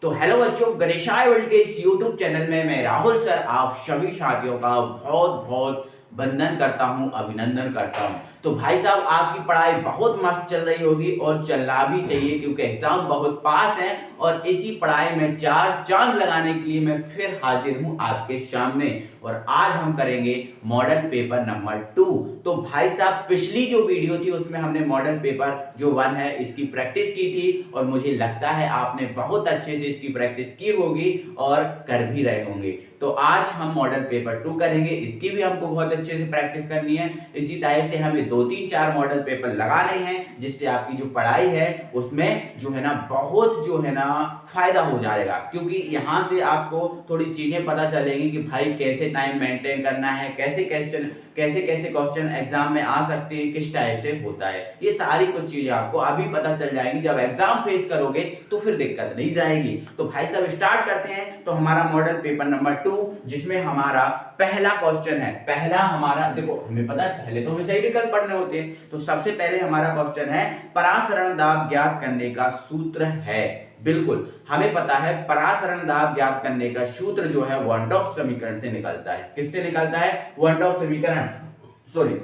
तो हेलो बच्चों, गणेशाय वर्ल्ड के इस यूट्यूब चैनल में मैं राहुल सर आप सभी साथियों का बहुत बहुत वंदन करता हूं, अभिनंदन करता हूं। तो भाई साहब, आपकी पढ़ाई बहुत मस्त चल रही होगी और चलना भी चाहिए क्योंकि एग्जाम बहुत पास है और इसी पढ़ाई में चार चांद लगाने के लिए मैं फिर हाजिर हूं आपके सामने। और आज हम करेंगे मॉडल पेपर नंबर 2। तो भाई साहब, पिछली जो वीडियो थी उसमें हमने मॉडल पेपर जो 1 है इसकी प्रैक्टिस की थी और मुझे लगता है आपने बहुत अच्छे से इसकी प्रैक्टिस की होगी और कर भी रहे होंगे। तो आज हम मॉडल पेपर 2 करेंगे, इसकी भी हमको बहुत अच्छे से प्रैक्टिस करनी है। इसी टाइप से हमें 2-3-4 मॉडल पेपर लगाने हैं जिससे आपकी जो पढ़ाई है उसमें जो है ना बहुत जो है ना फायदा हो जाएगा, क्योंकि यहाँ से आपको थोड़ी चीजें पता चलेंगी कि भाई कैसे टाइम मेंटेन करना है, कैसे क्वेश्चन एग्जाम में आ सकते हैं, किस टाइप से होता है। ये सारी कुछ चीजें आपको अभी पता चल जाएंगी। जब एग्जाम फेस करोगे तो फिर दिक्कत नहीं जाएगी। तो भाई साहब स्टार्ट करते हैं। तो हमारा मॉडल पेपर नंबर 2 जिसमें हमारा पहला क्वेश्चन है। पहला हमारा देखो, हमें पता है पहले तो हमें सही विकल्प पढ़ने होते हैं। तो सबसे पहले हमारा क्वेश्चन है परासरण दाब ज्ञात करने का सूत्र है। बिल्कुल हमें पता है परासरण दाब ज्ञात करने का सूत्र जो है वन डॉट समीकरण से निकलता है। किससे निकलता है? वन डॉट समीकरण, सॉरी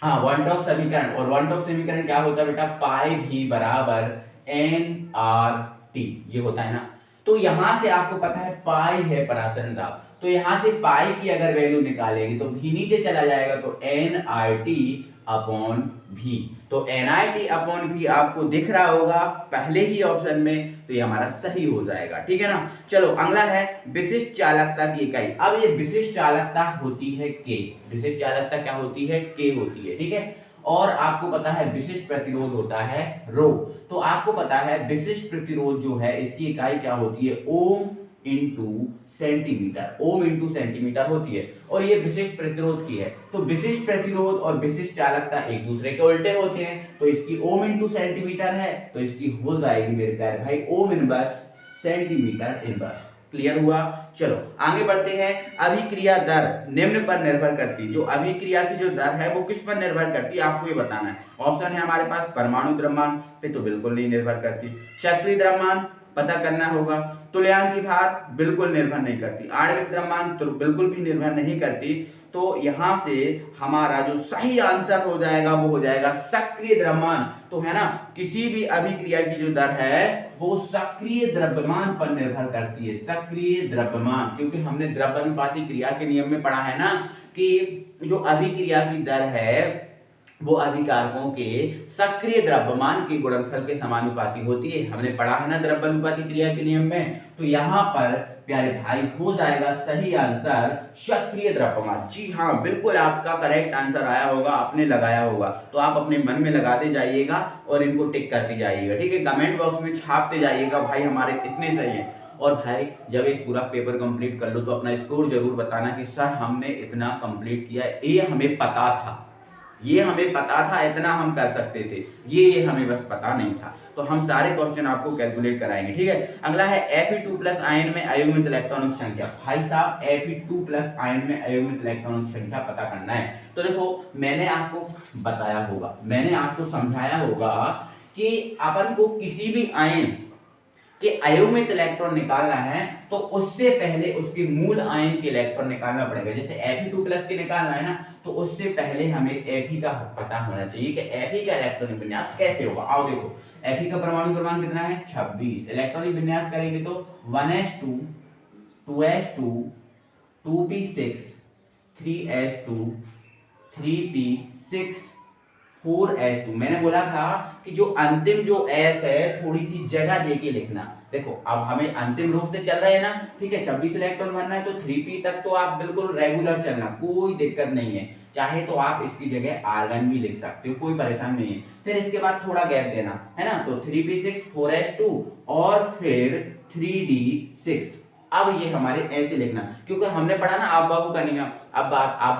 हाँ, वन डॉट समीकरण। और वन डॉट समीकरण क्या होता है बेटा? पाई भी बराबर एन आर टी, ये होता है ना। तो यहां से आपको पता है पाई है परासरण दाब, तो यहां से पाई की अगर वैल्यू निकालेंगे तो भी नीचे चला जाएगा, तो एन आई टी अपॉन भी। तो एन आई टी अपॉन भी आपको दिख रहा होगा पहले ही ऑप्शन में, तो ये हमारा सही हो जाएगा। ठीक है ना। चलो अगला है विशिष्ट चालकता की इकाई। अब ये विशिष्ट चालकता होती है के। विशिष्ट चालकता क्या होती है? के होती है। ठीक है। और आपको पता है विशिष्ट प्रतिरोध होता है रो। तो आपको पता है विशिष्ट प्रतिरोध जो है इसकी इकाई क्या होती है? Ohm into centimetre. Ohm into centimetre होती है और ये विशिष्ट प्रतिरोध की है। तो विशिष्ट प्रतिरोध और विशिष्ट चालकता एक दूसरे के उल्टे होते हैं। तो इसकी ओम इंटू सेंटीमीटर है तो इसकी हो जाएगी मेरे प्यारे भाई ohm inverse centimetre inverse. Clear हुआ? चलो आगे बढ़ते हैं। अभिक्रिया दर निम्न पर निर्भर करती। जो अभिक्रिया की जो दर है वो किस पर निर्भर करती है आपको ये बताना है। ऑप्शन है हमारे पास परमाणु द्रव्यमान पे, तो बिल्कुल नहीं निर्भर करती। सक्रिय द्रव्यमान पता करना होगा। तुल्यांकी भार बिल्कुल निर्भर नहीं करती। आणविक द्रव्यमान तो बिल्कुल भी निर्भर नहीं करती। तो यहां से हमारा जो सही आंसर हो जाएगा वो हो जाएगा सक्रिय द्रव्यमान। तो है ना, किसी भी अभिक्रिया की जो दर है वो सक्रिय द्रव्यमान पर निर्भर करती है। सक्रिय द्रव्यमान, क्योंकि हमने द्रव्यानुपाती क्रिया के नियम में पढ़ा है ना कि जो अभिक्रिया की दर है वो अभिकारकों के सक्रिय द्रव्यमान के गुणनफल के समानुपाती होती है। हमने पढ़ा है ना द्रव्यानुपाती क्रिया के नियम में। तो यहां पर प्यारे भाई हो जाएगा सही आंसर सक्रिय द्रव्यमान। जी हाँ, बिल्कुल आपका करेक्ट आंसर आया होगा, आपने लगाया होगा। तो आप अपने मन में लगाते जाइएगा और इनको टिक करते जाइएगा। ठीक है, कमेंट बॉक्स में छापते जाइएगा भाई हमारे इतने सही है। और भाई जब एक पूरा पेपर कंप्लीट कर लो तो अपना स्कोर जरूर बताना कि सर हमने इतना कंप्लीट किया, ये हमें पता था, ये हमें पता था, इतना हम कर सकते थे, ये हमें बस पता नहीं था। तो हम सारे क्वेश्चन आपको कैलकुलेट कराएंगे। ठीक है। अगला है Fe2+ आयन में अयुग्मित इलेक्ट्रॉनों की संख्या। भाई साहब Fe2+ आयन में अयुग्मित इलेक्ट्रॉनों की संख्या पता करना है। तो देखो मैंने आपको बताया होगा, मैंने आपको समझाया होगा कि अपन को किसी भी आयन कि अयुग्मित इलेक्ट्रॉन निकालना है तो उससे पहले उसके मूल आयन के इलेक्ट्रॉन निकालना पड़ेगा। जैसे Fe2+ के निकालना है ना, तो उससे पहले हमें Fe का पता होना चाहिए कि Fe का इलेक्ट्रॉनिक विन्यास कैसे होगा। आओ देखो, Fe का परमाणु क्रमांक कितना है? 26। इलेक्ट्रॉनिक विन्यास करेंगे तो 1s2 2s2 2p6 3s2 3p6 4s2। मैंने बोला था कि जो अंतिम जो s है थोड़ी सी जगह देके लिखना। देखो अब हमें अंतिम रूप से चल रहे हैं ना, ठीक है, 26 इलेक्ट्रॉन भरना है तो 3p तक तो आप बिल्कुल रेगुलर चलना, कोई दिक्कत नहीं है। चाहे तो आप इसकी जगह आर्गन भी लिख सकते हो, कोई परेशान नहीं है। फिर इसके बाद थोड़ा गैप देना है ना, तो 3p6 4s2 और फिर 3d6। अब ये हमारे ऐसे लिखना, क्योंकि हमने पढ़ा ना आप बाहु का नियम। अब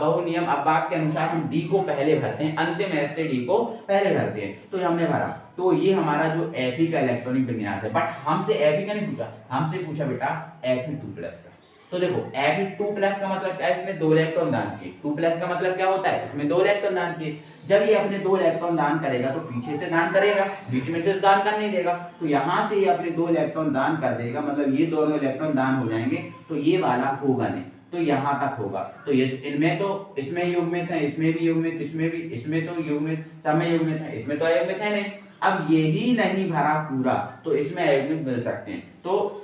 बाहु नियम अब बात के अनुसार हम डी को पहले भरते हैं, अंतिम एस से डी को पहले भरते हैं। तो हमने भरा, तो ये हमारा जो Fe का इलेक्ट्रॉनिक विन्यास है। बट हमसे Fe का नहीं पूछा, हमसे पूछा बेटा Fe2+ का। तो देखो Fe2+ का मतलब क्या है, इसमें 2 इलेक्ट्रॉन दान किए। 2+ का मतलब क्या होता है, इसमें 2 इलेक्ट्रॉन दान किए। जब ये अपने 2 इलेक्ट्रॉन दान करेगा तो पीछे से दान करेगा, बीच में से दान कर नहीं देगा, तो यहाँ से ये अपने 2 इलेक्ट्रॉन दान कर देगा, मतलब ये दोनों इलेक्ट्रॉन दान हो जाएंगे, तो ये वाला होगा नहीं, तो यहाँ तक होगा। तो ये इनमें तो इसमें युग्मित है, इसमें भी युग्मित, इसमें भी, इसमें तो युग्मित, सब में युग्मित है, इसमें तो अयुग्मित है नहीं। अब यही नहीं भरा पूरा तो इसमें अयुग्मित मिल सकते हैं। तो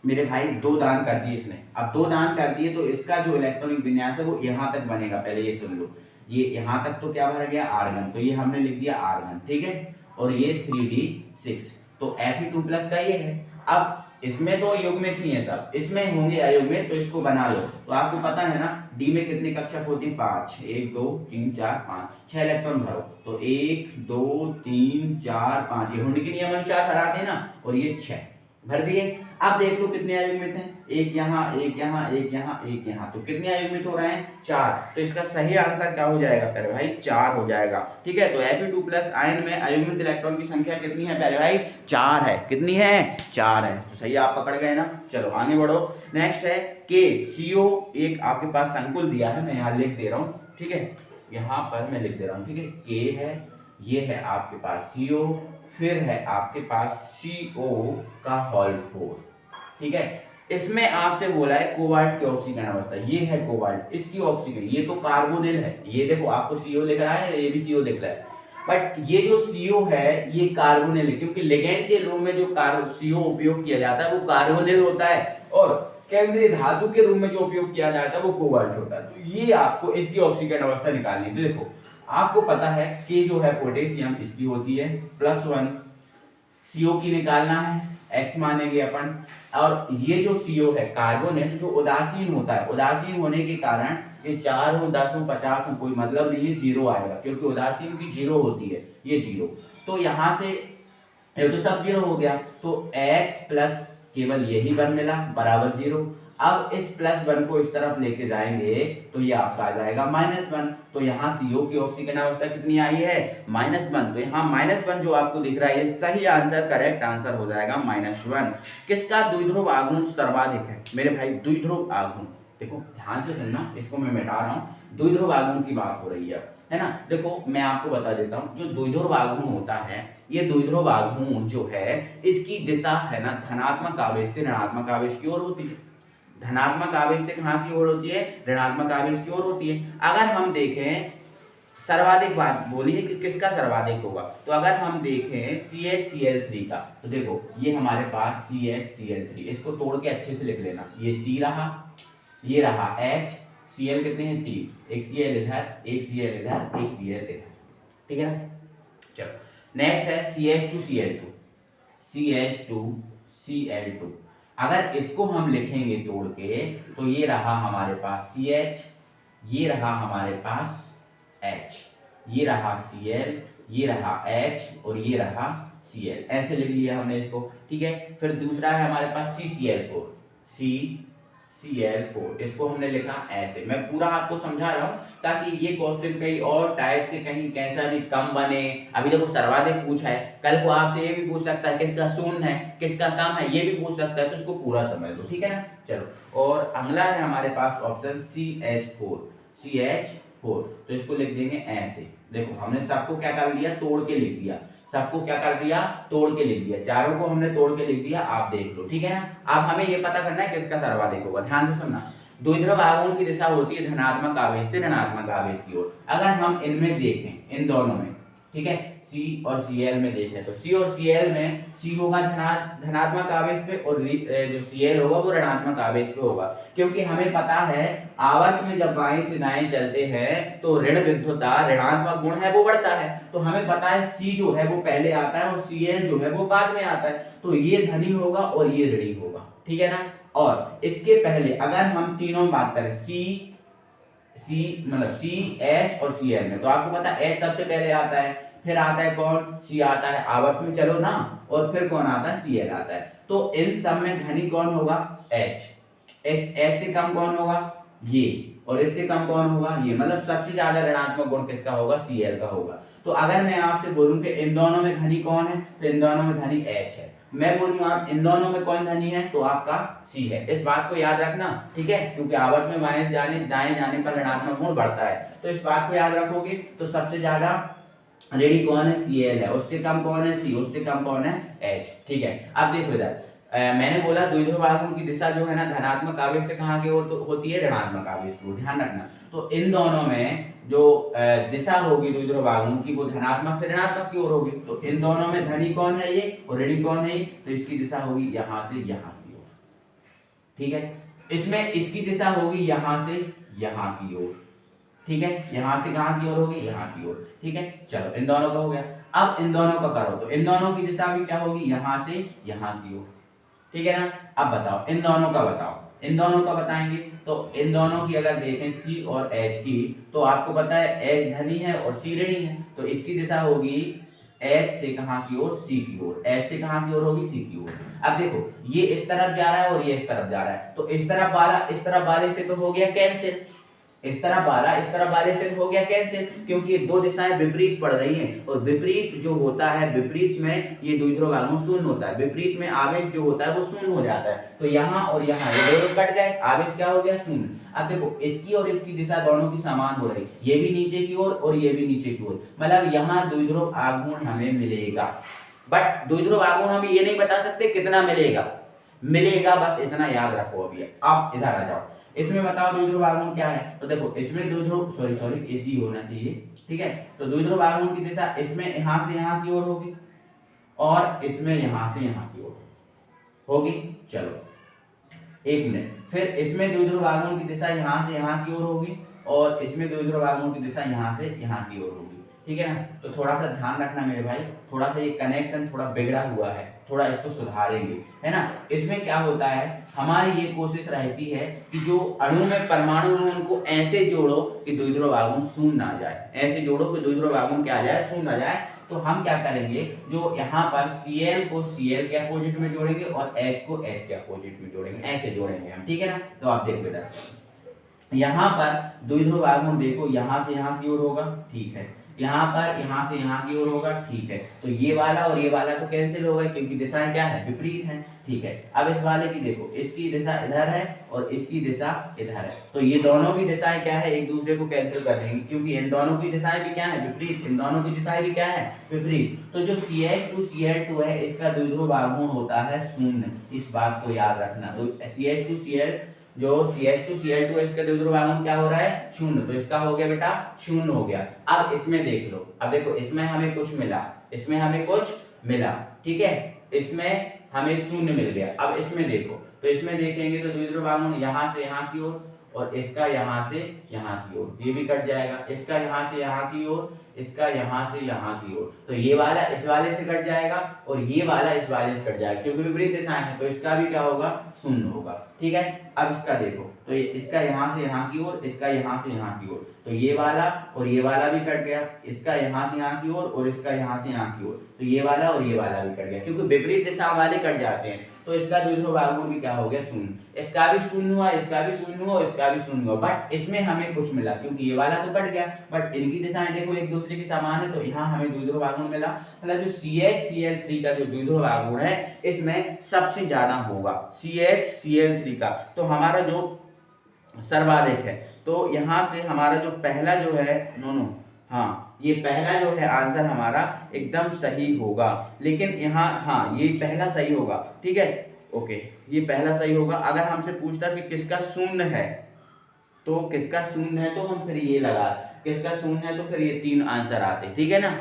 मेरे भाई 2 दान कर दिए इसने, अब 2 दान कर दिए तो इसका जो इलेक्ट्रॉनिक विन्यास है वो यहाँ तक बनेगा। पहले ये सुन लो, ये यहाँ तक तो क्या भरा गया, आर्गन, तो ये हमने लिख दिया आर्गन, ठीक है। और ये 3d6, तो Fe2+ का ये है। अब इसमें तो युग्मित ही है सब, इसमें होंगे अयुग्मित, तो इसको बना लो। तो आपको पता है ना डी में कितनी कक्षक होती है, 5, 1 2 3 4 5, 6 इलेक्ट्रॉन भरो, तो 1 2 3 4 5, ये हुंडी के नियम अनुसार भराते हैं ना, और ये 6 भर दिए। अब देख लो कितने अयुग्मित हैं, एक यहाँ, एक यहाँ, एक यहाँ, एक यहाँ, तो कितने अयुग्मित हो रहे हैं, 4। तो इसका सही आंसर क्या हो जाएगा प्यारे भाई, 4 हो जाएगा, ठीक है। तो Fe2+ आयन में अयुग्मित इलेक्ट्रॉन की संख्या कितनी है प्यारे भाई, 4 है। कितनी है, 4 है। तो सही आप पकड़ गए ना। चलो आगे बढ़ो। नेक्स्ट है KCO, एक आपके पास संकुल दिया है, मैं यहाँ लिख दे रहा हूँ, ठीक है, यहाँ पर मैं लिख दे रहा हूँ, ठीक है। K है, ये है आपके पास CO, फिर है आपके पास CO का होल 4, ठीक है। इसमें आपसे बोला है कोबाल्ट की ऑक्सीकरण अवस्था, ये है कोबाल्ट, इसकी ऑक्सीकरण, ये तो कार्बोनिल है, ये देखो आपको CO लिख रहा है, ये भी CO लिख रहा है, बट ये जो CO है ये कार्बोनिल है, क्योंकि लिगेंड के रूप में जो CO उपयोग किया जाता है वो कार्बोनिल होता है, और केंद्रीय धातु के रूप में जो उपयोग किया जाता है वो कोबाल्ट होता है। तो ये आपको इसकी ऑक्सीकरण अवस्था निकालनी है। तो देखो आपको पता है कि जो है पोटेशियम, इसकी होती है +1, CO की निकालना है, X मानेंगे अपन, और ये जो CO है कार्बोनिल जो उदासीन होता है, उदासीन होने के कारण ये 4 हो 10 हो 50 हो कोई मतलब नहीं है, 0 आएगा, क्योंकि उदासीन की 0 होती है, ये 0। तो यहाँ से ये तो सब 0 हो गया, तो X प्लस केवल यही 1 मिला बराबर 0। अब इस +1 को इस तरफ लेके जाएंगे तो ये आपका आ जाएगा -1। तो यहाँ CO की ऑक्सीकरण अवस्था कितनी आई है, -1। तो यहाँ -1 जो आपको दिख रहा है ये सही आंसर, करेक्ट आंसर हो जाएगा -1। किसका द्विध्रुव आघूर्ण सर्वाधिक है मेरे भाई, द्विध्रुव आघूर्ण, देखो ध्यान से सुनना, इसको मैं मिटा रहा हूँ, द्विध्रुव आघूर्ण की बात हो रही है ना। देखो मैं आपको बता देता हूँ, जो द्विध्रुव आघूर्ण होता है, ये द्विध्रुव आघूर्ण जो है इसकी दिशा है ना धनात्मक आवेश से ऋणात्मक आवेश की ओर होती है। धनात्मक आवेश से कहाँ की ओर होती है, ऋणात्मक आवेश की ओर होती है। अगर हम देखें सर्वाधिक बात बोलिए कि किसका सर्वाधिक होगा, तो अगर हम देखें CHCl3 का, तो देखो ये हमारे पास CHCl3, इसको तोड़ के अच्छे से लिख लेना, ये C रहा, ये रहा H, Cl कितने हैं 3, एक Cl इधर, एक Cl इधर, एक Cl इधर, ठीक है ना। चलो नेक्स्ट है CH2Cl2, CH2Cl2, अगर इसको हम लिखेंगे तोड़ के तो ये रहा हमारे पास CH, ये रहा हमारे पास H, ये रहा Cl, ये रहा H, और ये रहा Cl, ऐसे लिख लिया हमने इसको, ठीक है। फिर दूसरा है हमारे पास CCl4, CCl4, इसको हमने लिखा ऐसे। मैं पूरा आपको समझा रहा हूँ ताकि ये क्वेश्चन कहीं और टाइप से कहीं कैसा भी कम बने। अभी देखो सर्वाधिक पूछा है, कल को आपसे ये भी पूछ सकता है किसका शून्य है, किसका कम है, ये भी पूछ सकता है, तो इसको पूरा समझ लो, ठीक है ना। चलो और अगला है हमारे पास ऑप्शन CH4, तो इसको लिख देंगे ऐसे। देखो हमने सबको क्या कर लिया, तोड़ के लिख दिया, सबको क्या कर दिया, तोड़ के लिख दिया, चारों को हमने तोड़ के लिख दिया, आप देख लो, ठीक है ना। अब हमें ये पता करना है किसका सर्वाधिक होगा, ध्यान से सुनना। द्विध्रुव आघूर्ण की दिशा होती है धनात्मक आवेश से ऋणात्मक आवेश की ओर। अगर हम इनमें देखें, इन दोनों में, ठीक है, C और Cl में देखें, तो C और Cl में C होगा धनात्मक आवेश पे, और जो Cl होगा वो ऋणात्मक आवेश पे होगा, क्योंकि हमें पता है आवर्त में जब बाएं से दाएं चलते हैं तो ऋण विद्युतता, ऋणात्मक गुण है वो बढ़ता है। तो हमें पता है C जो है वो पहले आता है और Cl जो है वो बाद में आता है, तो ये धनी होगा और ये ऋणी होगा, ठीक है ना। और इसके पहले अगर हम तीनों में बात करें, C मतलब C, H और Cl में, तो आपको पता है H सबसे पहले आता है, फिर आता है कौन, C आता है, आवर्त में चलो ना, और फिर कौन आता है, Cl आता है। तो इन सब में धनी कौन होगा, H, S से कम कौन होगा, ये, और इससे कम कौन होगा, ये, मतलब सबसे ज्यादा ऋणात्मक गुण किसका होगा, Cl का होगा। तो अगर मैं आपसे बोलूं कि इन दोनों में धनी कौन है, तो इन दोनों में धनी H है, मैं बोल रहा हूँ आप इन दोनों में कौन धनी है, तो आपका सी है। इस बात को याद रखना, ठीक है, क्योंकि आवर्त में बाएं जाने पर ऋणात्मक गुण बढ़ता है, तो इस बात को याद रखोगे। तो सबसे ज्यादा रेडी कौन है, Cl है, उससे कम कौन है, C, उससे कम कौन है, H, ठीक है। अब देखो इधर मैंने बोला द्विध्रुव आघूर्ण की दिशा जो है ना धनात्मक आवेश से कहाँ की ओर होती है, ऋणात्मक आवेश की ओर, ध्यान रखना। तो इन दोनों में जो दिशा होगी द्विध्रुव आघूर्ण की वो धनात्मक से ऋणात्मक की ओर होगी। तो इन दोनों में धनी कौन है ये और ऋणी कौन है ये, तो इसकी दिशा होगी यहाँ से यहाँ की ओर, ठीक है। इसमें इसकी दिशा होगी यहाँ से यहाँ की ओर, ठीक है, यहाँ से कहाँ की ओर होगी, यहाँ की ओर, ठीक है। चलो इन दोनों का हो गया। अब इन दोनों का करो, तो इन दोनों की दिशा भी क्या होगी, यहाँ से यहाँ की ओर, ठीक है ना। अब बताओ इन दोनों का, बताओ इन दोनों का बताएंगे। तो इन दोनों की अगर देखें C और H की, तो आपको पता है H धनी है और C ऋणी है, तो इसकी दिशा होगी H से कहाँ की ओर, C की ओर, H से कहाँ की ओर होगी, C की ओर। अब देखो ये इस तरफ जा रहा है और ये इस तरफ जा रहा है, तो इस तरफ वाले से तो हो गया कैंसिल, इस तरफ वाले से हो गया कैंसिल, क्योंकि दो दिशाएं विपरीत पड़ रही हैं, और विपरीत जो होता है, विपरीत में ये द्विध्रुव आघूर्ण शून्य होता है, विपरीत में आवेश जो होता है वो शून्य हो जाता है। तो यहाँ और यहाँ ये दोनों कट गए, आवेश क्या हो गया, शून्य। अब देखो इसकी और इसकी दिशा दोनों की समान हो रही, ये भी नीचे की ओर और ये भी नीचे की ओर, मतलब यहाँ द्विध्रुव आघूर्ण हमें मिलेगा। बट द्विध्रुव आघूर्ण हम ये नहीं बता सकते कितना मिलेगा, बस इतना याद रखो। अभी आप इधर आ जाओ, इसमें बताओ द्विध्रुव आघूर्ण क्या है। तो देखो इसमें द्विध्रुव सॉरी एसी होना चाहिए, ठीक है। तो द्विध्रुव आघूर्ण की दिशा इसमें यहाँ से यहाँ की ओर होगी और इसमें यहाँ से यहाँ की ओर होगी। चलो एक मिनट, फिर इसमें द्विध्रुव आघूर्ण की दिशा यहाँ से यहाँ की ओर होगी और इसमें द्विध्रुव आघूर्ण की दिशा यहाँ से यहाँ की ओर होगी, ठीक है ना। तो थोड़ा सा ध्यान रखना मेरे भाई, थोड़ा सा ये कनेक्शन थोड़ा बिगड़ा हुआ है, थोड़ा इसको सुधारेंगे, है ना। इसमें क्या होता है, हमारी ये कोशिश रहती है कि जो अणु में परमाणु हैं उनको ऐसे जोड़ो कि द्विध्रुव आघूर्ण शून्य ना जाए, ऐसे जोड़ो कि द्विध्रुव आघूर्ण क्या आ जाए, शून्य ना जाए। तो हम क्या करेंगे, जो यहाँ पर Cl को Cl के अपोजिट में जोड़ेंगे और H को H के अपोजिट में जोड़ेंगे, ऐसे जोड़ेंगे हम, ठीक है ना। तो आप देखो इधर यहाँ पर द्विध्रुव आघूर्ण देखो यहाँ से यहाँ की ओर होगा, ठीक है, यहाँ पर यहाँ से यहाँ की ओर होगा, ठीक है। तो ये वाला और ये वाला तो कैंसिल हो गए क्योंकि दिशाएं क्या है, विपरीत हैं, ठीक है। अब इस वाले की देखो, इसकी दिशा इधर है और इसकी दिशा इधर है, तो ये दोनों की दिशाएं क्या है, एक दूसरे को कैंसिल कर देंगे, क्योंकि इन दोनों की दिशाएं भी क्या है, विपरीत, इन दोनों की दिशाएं भी क्या है, विपरीत। तो जो CH2Cl2 है इसका द्विध्रुव आघूर्ण होता है शून्य, इस बात को याद रखना। तो CH2Cl जो CH2Cl2 इसका द्विध्रुव आघूर्ण क्या हो रहा है, शून्य, तो इसका हो गया बेटा शून्य हो गया। अब इसमें देख लो, अब देखो इसमें हमें कुछ मिला, इसमें हमें कुछ मिला, ठीक है, इसमें हमें शून्य मिल गया। अब इसमें देखो, तो इसमें देखेंगे तो द्विध्रुव आघूर्ण यहाँ से यहाँ की ओर और इसका यहाँ से यहाँ की ओर, ये भी कट जाएगा, इसका यहाँ से यहाँ की ओर, इसका यहाँ से यहाँ की ओर, तो ये वाला इस वाले से कट जाएगा और ये वाला इस वाले से कट जाएगा, क्योंकि विपरीत दिशाएं हैं, तो इसका भी क्या होगा, शून्य होगा, ठीक है। अब इसका देखो, तो इसका यहाँ से यहाँ की ओर, इसका यहाँ से यहाँ की ओर, तो ये वाला और ये वाला भी कट गया, इसका यहाँ से यहाँ की ओर और इसका यहाँ से यहाँ की ओर, तो ये वाला और ये वाला भी कट गया, क्योंकि विपरीत दिशा वाले कट जाते हैं, तो इसका द्विध्रुव आघूर्ण भी क्या हो गया, शून्य। इसका भी शून्य हुआ, इसका भी शून्य हुआ, इसका भी शून्य हुआ, बट इसमें हमें कुछ मिला, क्योंकि ये वाला तो कट गया, बट इनकी दिशाएं देखो एक दूसरे की समान है, तो यहाँ हमें द्विध्रुव आघूर्ण मिला। मतलब जो CHCl3 का जो द्विध्रुव आघूर्ण है इसमें सबसे ज्यादा होगा CHCl3 का। तो हमारा जो सर्वाधिक है, तो यहाँ से हमारा जो पहला जो है, हाँ ये पहला जो है आंसर हमारा एकदम सही होगा, लेकिन यहाँ हाँ ये पहला सही होगा, ठीक है, ओके, ये पहला सही होगा। अगर हमसे पूछता कि किसका शून्य है, तो किसका शून्य है, तो हम फिर ये लगा, किसका शून्य है, तो फिर ये 3 आंसर आते, ठीक है ना।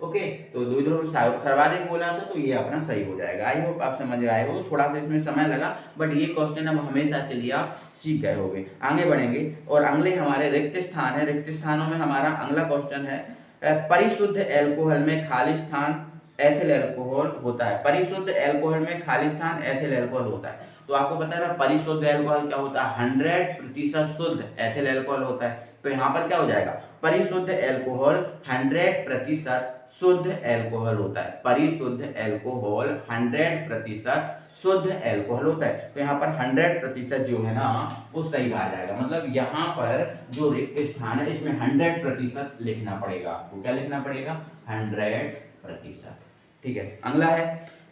ओके, तो द्विध्रुव सर्वाधिक बोला तो ये अपना सही हो जाएगा। आई होप आप समझ आए हो, थोड़ा सा इसमें समय लगा, बट ये क्वेश्चन अब हमेशा के लिए आप सीख गए होंगे। आगे बढ़ेंगे और अगले हमारे रिक्त स्थान है, रिक्त स्थानों में हमारा अगला क्वेश्चन है, परिशुद्ध एल्कोहल में खाली स्थान एथिल एल्कोहल होता है। परिशुद्ध एल्कोहल में खाली स्थान एथिल एल्कोहल होता है। तो आपको पता है ना परिशुद्ध एल्कोहल क्या होता है, 100% शुद्ध एथिल एल्कोहल होता है। तो यहाँ पर क्या हो जाएगा, परिशुद्ध एल्कोहल 100% शुद्ध एल्कोहल होता है। परिशुद्ध एल्कोहल 100% शुद्ध एल्कोहल होता है। तो यहाँ पर 100% जो है ना वो सही कहा जाएगा, मतलब यहाँ पर जो रिक्त स्थान है इसमें 100% लिखना पड़ेगा आपको। क्या लिखना पड़ेगा, 100%, ठीक है। अगला है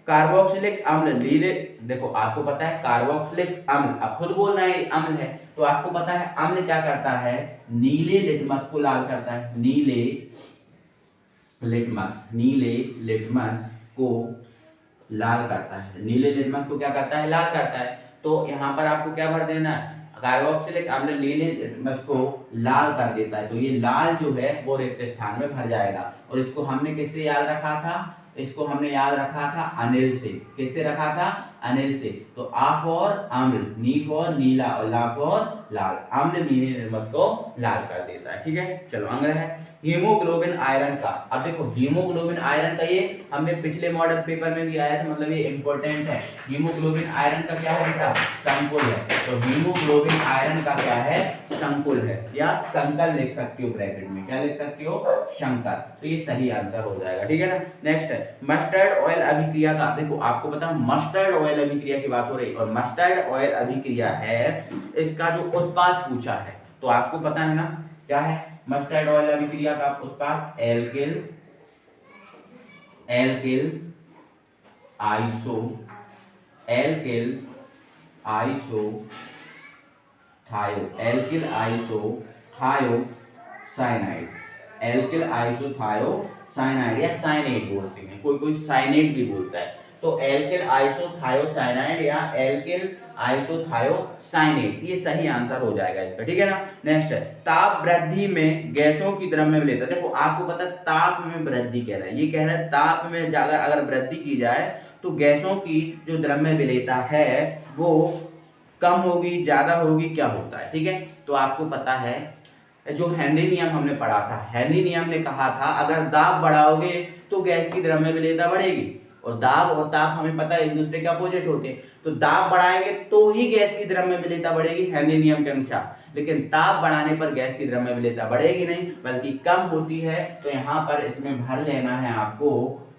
कार्बोक्सिलिक अम्ल नीले, देखो आपको पता है कार्बोक्सिलिक अम्ल, अब खुद बोल रहा है अम्ल है, तो आपको पता है अम्ल क्या करता है, नीले लिटमस को लाल करता है, नीले लिटमस को लाल करता है, नीले लिटमस को क्या करता है, लाल करता है। तो यहाँ पर आपको क्या भर देना है, कार्बोक्सिलिक अम्ल नीले लिटमस को लाल कर देता है, तो ये लाल जो है वो रिक्त स्थान में भर जाएगा। और इसको हमने किससे याद रखा था, इसको हमने याद रखा था अनिल से। किससे रखा था, अनिल से। तो आ फॉर अम्ल, नी फॉर नीला और ला फॉर लाल, अम्ल नीले लिटमस को लाल कर देता है। ठीक है, चलो अगला है हीमोग्लोबिन आयरन का। अब देखो हीमोग्लोबिन आयरन का ये हमने पिछले मॉडल पेपर में भी आया था, मतलब ये इंपॉर्टेंट है। हीमोग्लोबिन आयरन का क्या है बेटा, संकुल है। तो हीमोग्लोबिन आयरन का क्या है, संकुल है, या संकल लिख सकते हो ब्रैकेट में, क्या लिख सकते हो, संकर। तो ये सही आंसर हो जाएगा। ठीक है ना। नेक्स्ट है मस्टर्ड ऑयल अभिक्रिया का। देखो आपको पता है मस्टर्ड ऑयल अभिक्रिया की बात हो रही है, और मस्टर्ड ऑयल अभिक्रिया है, इसका जो उत्पाद पूछा है, तो आपको पता है ना क्या है मस्टर्ड ऑयल अभिक्रिया का उत्पाद, एल्किल आइसो थायोसाइनाइड या साइनेट बोलते हैं, कोई साइनेट भी बोलता है। तो एल्किल आइसोथायोसाइनाइड या एल्किल आइसोथायोसाइनेट, ये सही आंसर हो जाएगा इसका। ठीक है ना। नेक्स्ट है ताप वृद्धि में गैसों की द्रव्य विलेयता। देखो आपको पता है ताप में वृद्धि कह रहा है, ये कह रहा है ताप में ज्यादा अगर वृद्धि की जाए तो गैसों की जो द्रव्य विलेयता है वो कम होगी, ज्यादा होगी, क्या होता है। ठीक है, तो आपको पता है जो हेनरी नियम हमने पढ़ा था, हेनरी नियम ने कहा था अगर दाब बढ़ाओगे तो गैस की द्रव्य विलेयता बढ़ेगी, और दाब और ताप हमें पता है एक दूसरे के अपोजिट होते हैं। तो दाब बढ़ाएंगे तो ही गैस की द्रव्य विलेयता बढ़ेगी हेनरी नियम के अनुसार, लेकिन ताप बढ़ाने पर गैस की द्रव्य विलेयता बढ़ेगी नहीं बल्कि कम होती है। तो यहाँ पर इसमें भर लेना है आपको,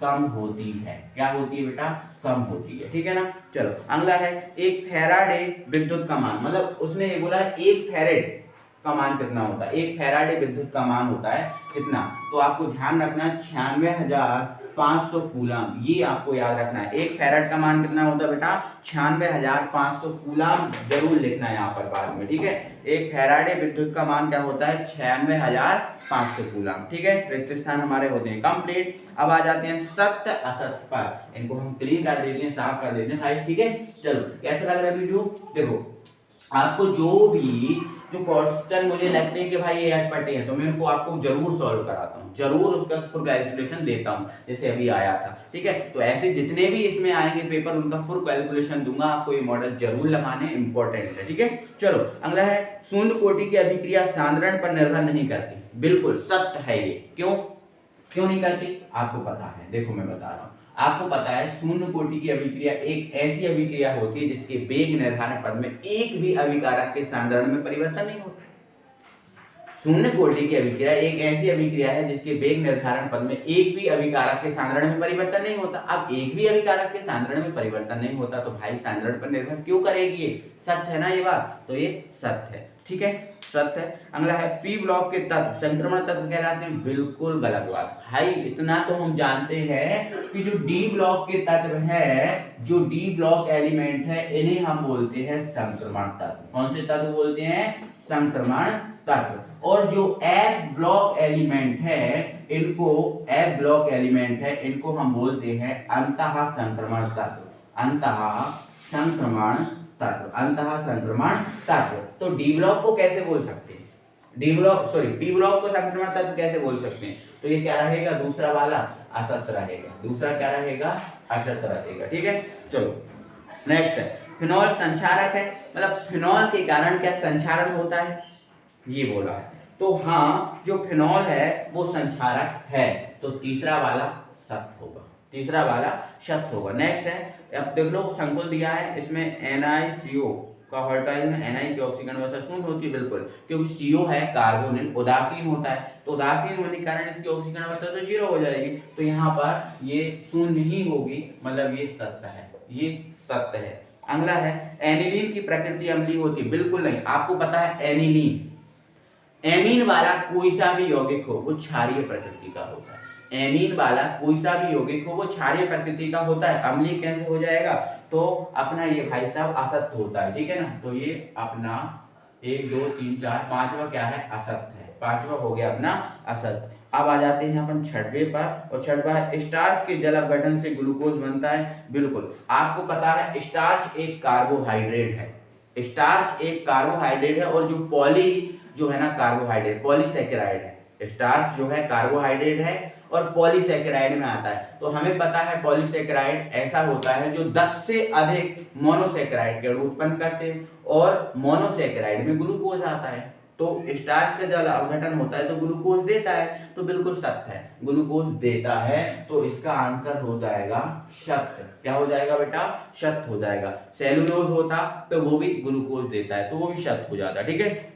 कम होती है। क्या होती है बेटा, कम होती है। ठीक है ना। चलो अगला है एक फैराडे विद्युत कमान, मतलब उसने ये बोला एक फैरेड का मान कितना होता है, एक फैराडे विद्युत का मान होता है कितना, तो आपको ध्यान रखना है 96,500 कूलम, ये आपको याद रखना है। एक फैराड का मान कितना होता है बेटा, 96,500 कूलम, जरूर लिखना है यहाँ पर बाद में। ठीक है, एक फैराडे विद्युत का मान क्या होता है, 96,500 कूलम। ठीक है, रिक्त स्थान हमारे होते हैं कंप्लीट। अब आ जाते हैं सत्य असत्य पर, इनको हम क्लीन कर देते हैं, साफ कर देते हैं। ठीक है, चलो कैसा लग रहा है वीडियो। देखो आपको जो भी जो क्वेश्चन मुझे लगते हैं कि भाई ये अटपटे हैं, तो मैं उनको आपको जरूर सॉल्व कराता हूँ, जरूर उसका फुल कैलकुलेशन देता हूँ, जैसे अभी आया था। ठीक है, तो ऐसे जितने भी इसमें आएंगे पेपर उनका फुल कैलकुलेशन दूंगा, आपको ये मॉडल जरूर लगाने, इंपॉर्टेंट है। ठीक है, चलो अगला है शून्य कोटि की अभिक्रिया सांद्रण पर निर्भर नहीं करती। बिल्कुल सत्य है ये। क्यों नहीं करती, आपको पता है, देखो मैं बता रहा हूँ। आपको पता है शून्य कोटि की अभिक्रिया एक ऐसी अभिक्रिया होती है जिसके वेग निर्धारण पद में एक भी अभिकारक के सांद्रण में परिवर्तन नहीं होता। शून्य कोटि की अभिक्रिया एक ऐसी अभिक्रिया है जिसके वेग निर्धारण पद में एक भी अभिकारक के सांद्रण में परिवर्तन नहीं होता। अब एक भी अभिकारक के सांद्रण में परिवर्तन नहीं होता तो भाई सांद्रण पर निर्भर क्यों करेगी, ये सत्य है ना ये बात, तो ये सत्य है। ठीक है, सत्य है। अगला है पी ब्लॉक के तत्व संक्रमण तत्व कहलाते हैं। बिल्कुल गलत बात भाई, इतना तो हम जानते हैं कि जो डी ब्लॉक के तत्व है, जो डी ब्लॉक एलिमेंट है, इन्हें हम बोलते हैं संक्रमण तत्व। कौन से तत्व बोलते हैं, संक्रमण तत्व। और जो एफ ब्लॉक एलिमेंट है, इनको एफ ब्लॉक एलिमेंट है, इनको हम बोलते हैं अंतः संक्रमण तत्व। अंतः संक्रमण तत्व, अंतः संक्रमण तत्व। तो डी ब्लॉक को कैसे बोल सकते हैं, पी ब्लॉक को संक्रमण तत्व कैसे बोल सकते हैं, तो ये क्या रहेगा, दूसरा वाला असत्य रहेगा, दूसरा क्या रहेगा, असत्य रहेगा। ठीक है, चलो नेक्स्ट है फिनॉल संक्षारक है, मतलब फिनॉल के कारण क्या संक्षारण होता है, ये बोला है। तो हाँ, जो फिनॉल है वो संक्षारक है, तो तीसरा वाला सत्य होगा, तीसरा वाला सत्य होगा। नेक्स्ट है, अब देख लो संकुल दिया है, इसमें NiCO का हॉल्टाइल में Na की ऑक्सीजन अवस्था शून्य होती है, बिल्कुल, क्योंकि CO है कार्बोनिल, उदासीन होता है, तो उदासीन होने के कारण इसकी ऑक्सीजन अवस्था तो 0 हो जाएगी, तो यहाँ पर ये शून्य ही होगी, मतलब ये सत्य है, ये सत्य है। अगला है एनिलीन की प्रकृति अम्लीय होती है। बिल्कुल नहीं, आपको पता है एनिलीन, एमीन वाला कोई सा भी यौगिक हो वो क्षारीय प्रकृति का होता है। एमीन वाला कोई सा भी यौगिक हो वो क्षारीय प्रकृति का होता है, अम्लीय कैसे हो जाएगा, तो अपना ये भाई साहब असत्य होता है, ठीक है ना। तो ये अपना 1 2 3 4 पांचवा क्या है, असत्य है, पांचवा हो गया अपना असत्य। अब आ जाते हैं अपन छठवे पर, और छठवा है स्टार्च के जल अपघटन से ग्लूकोज बनता है। बिल्कुल आपको पता है स्टार्च एक कार्बोहाइड्रेट है, स्टार्च एक कार्बोहाइड्रेट है, और जो पॉली जो है ना कार्बोहाइड्रेट पॉलीसैकेराइड है, स्टार्च जो है कार्बोहाइड्रेट है और पॉलीसैकेराइड में आता है। तो हमें पता है पॉलीसैकेराइड ऐसा होता है जो 10 से अधिक मोनोसैकेराइड के अणु उत्पन्न करते हैं, और मोनोसैकेराइड में ग्लूकोज आता है। तो स्टार्च का जल अपघटन होता है तो ग्लूकोज देता है, तो बिल्कुल सत्य है, ग्लूकोज देता है, तो इसका आंसर हो जाएगा सत्य। क्या हो जाएगा बेटा, सत्य हो जाएगा। सेलुलोज होता तो वो भी ग्लूकोज देता है, तो वो भी सत्य हो जाता, ठीक है।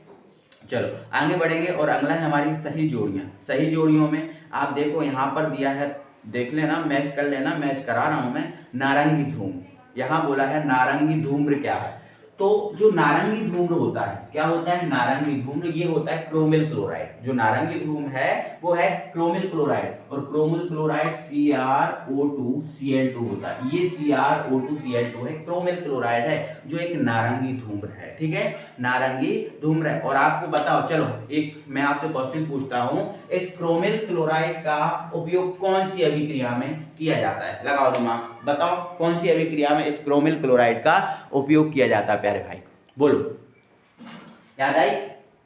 चलो आगे बढ़ेंगे, और अगला है हमारी सही जोड़ियां। सही जोड़ियों में आप देखो यहाँ पर दिया है, देख लेना, मैच कर लेना, मैच करा रहा हूं मैं। नारंगी धूम्र, यहाँ बोला है नारंगी धूम्र क्या है, तो जो नारंगी धूम्र होता है, क्या होता है नारंगी धूम्र, ये होता है क्रोमिल क्लोराइड। जो नारंगी धूम्र है वो है क्रोमिल क्लोराइड, और क्रोमिल क्लोराइड CrO2Cl2 होता है, ये CrO2Cl2 है, क्रोमिल क्लोराइड है, जो एक नारंगी धूम्र है, ठीक है, नारंगी धूम्र है। और आपको बताओ, चलो एक मैं आपसे क्वेश्चन पूछता हूं, इस क्रोमिल क्लोराइड का उपयोग कौन सी अभिक्रिया में किया जाता है, लगाओ दिमाग, बताओ कौन सी अभिक्रिया में इस क्रोमिल क्लोराइड का उपयोग किया जाता है प्यारे भाई, बोलो। याद आई,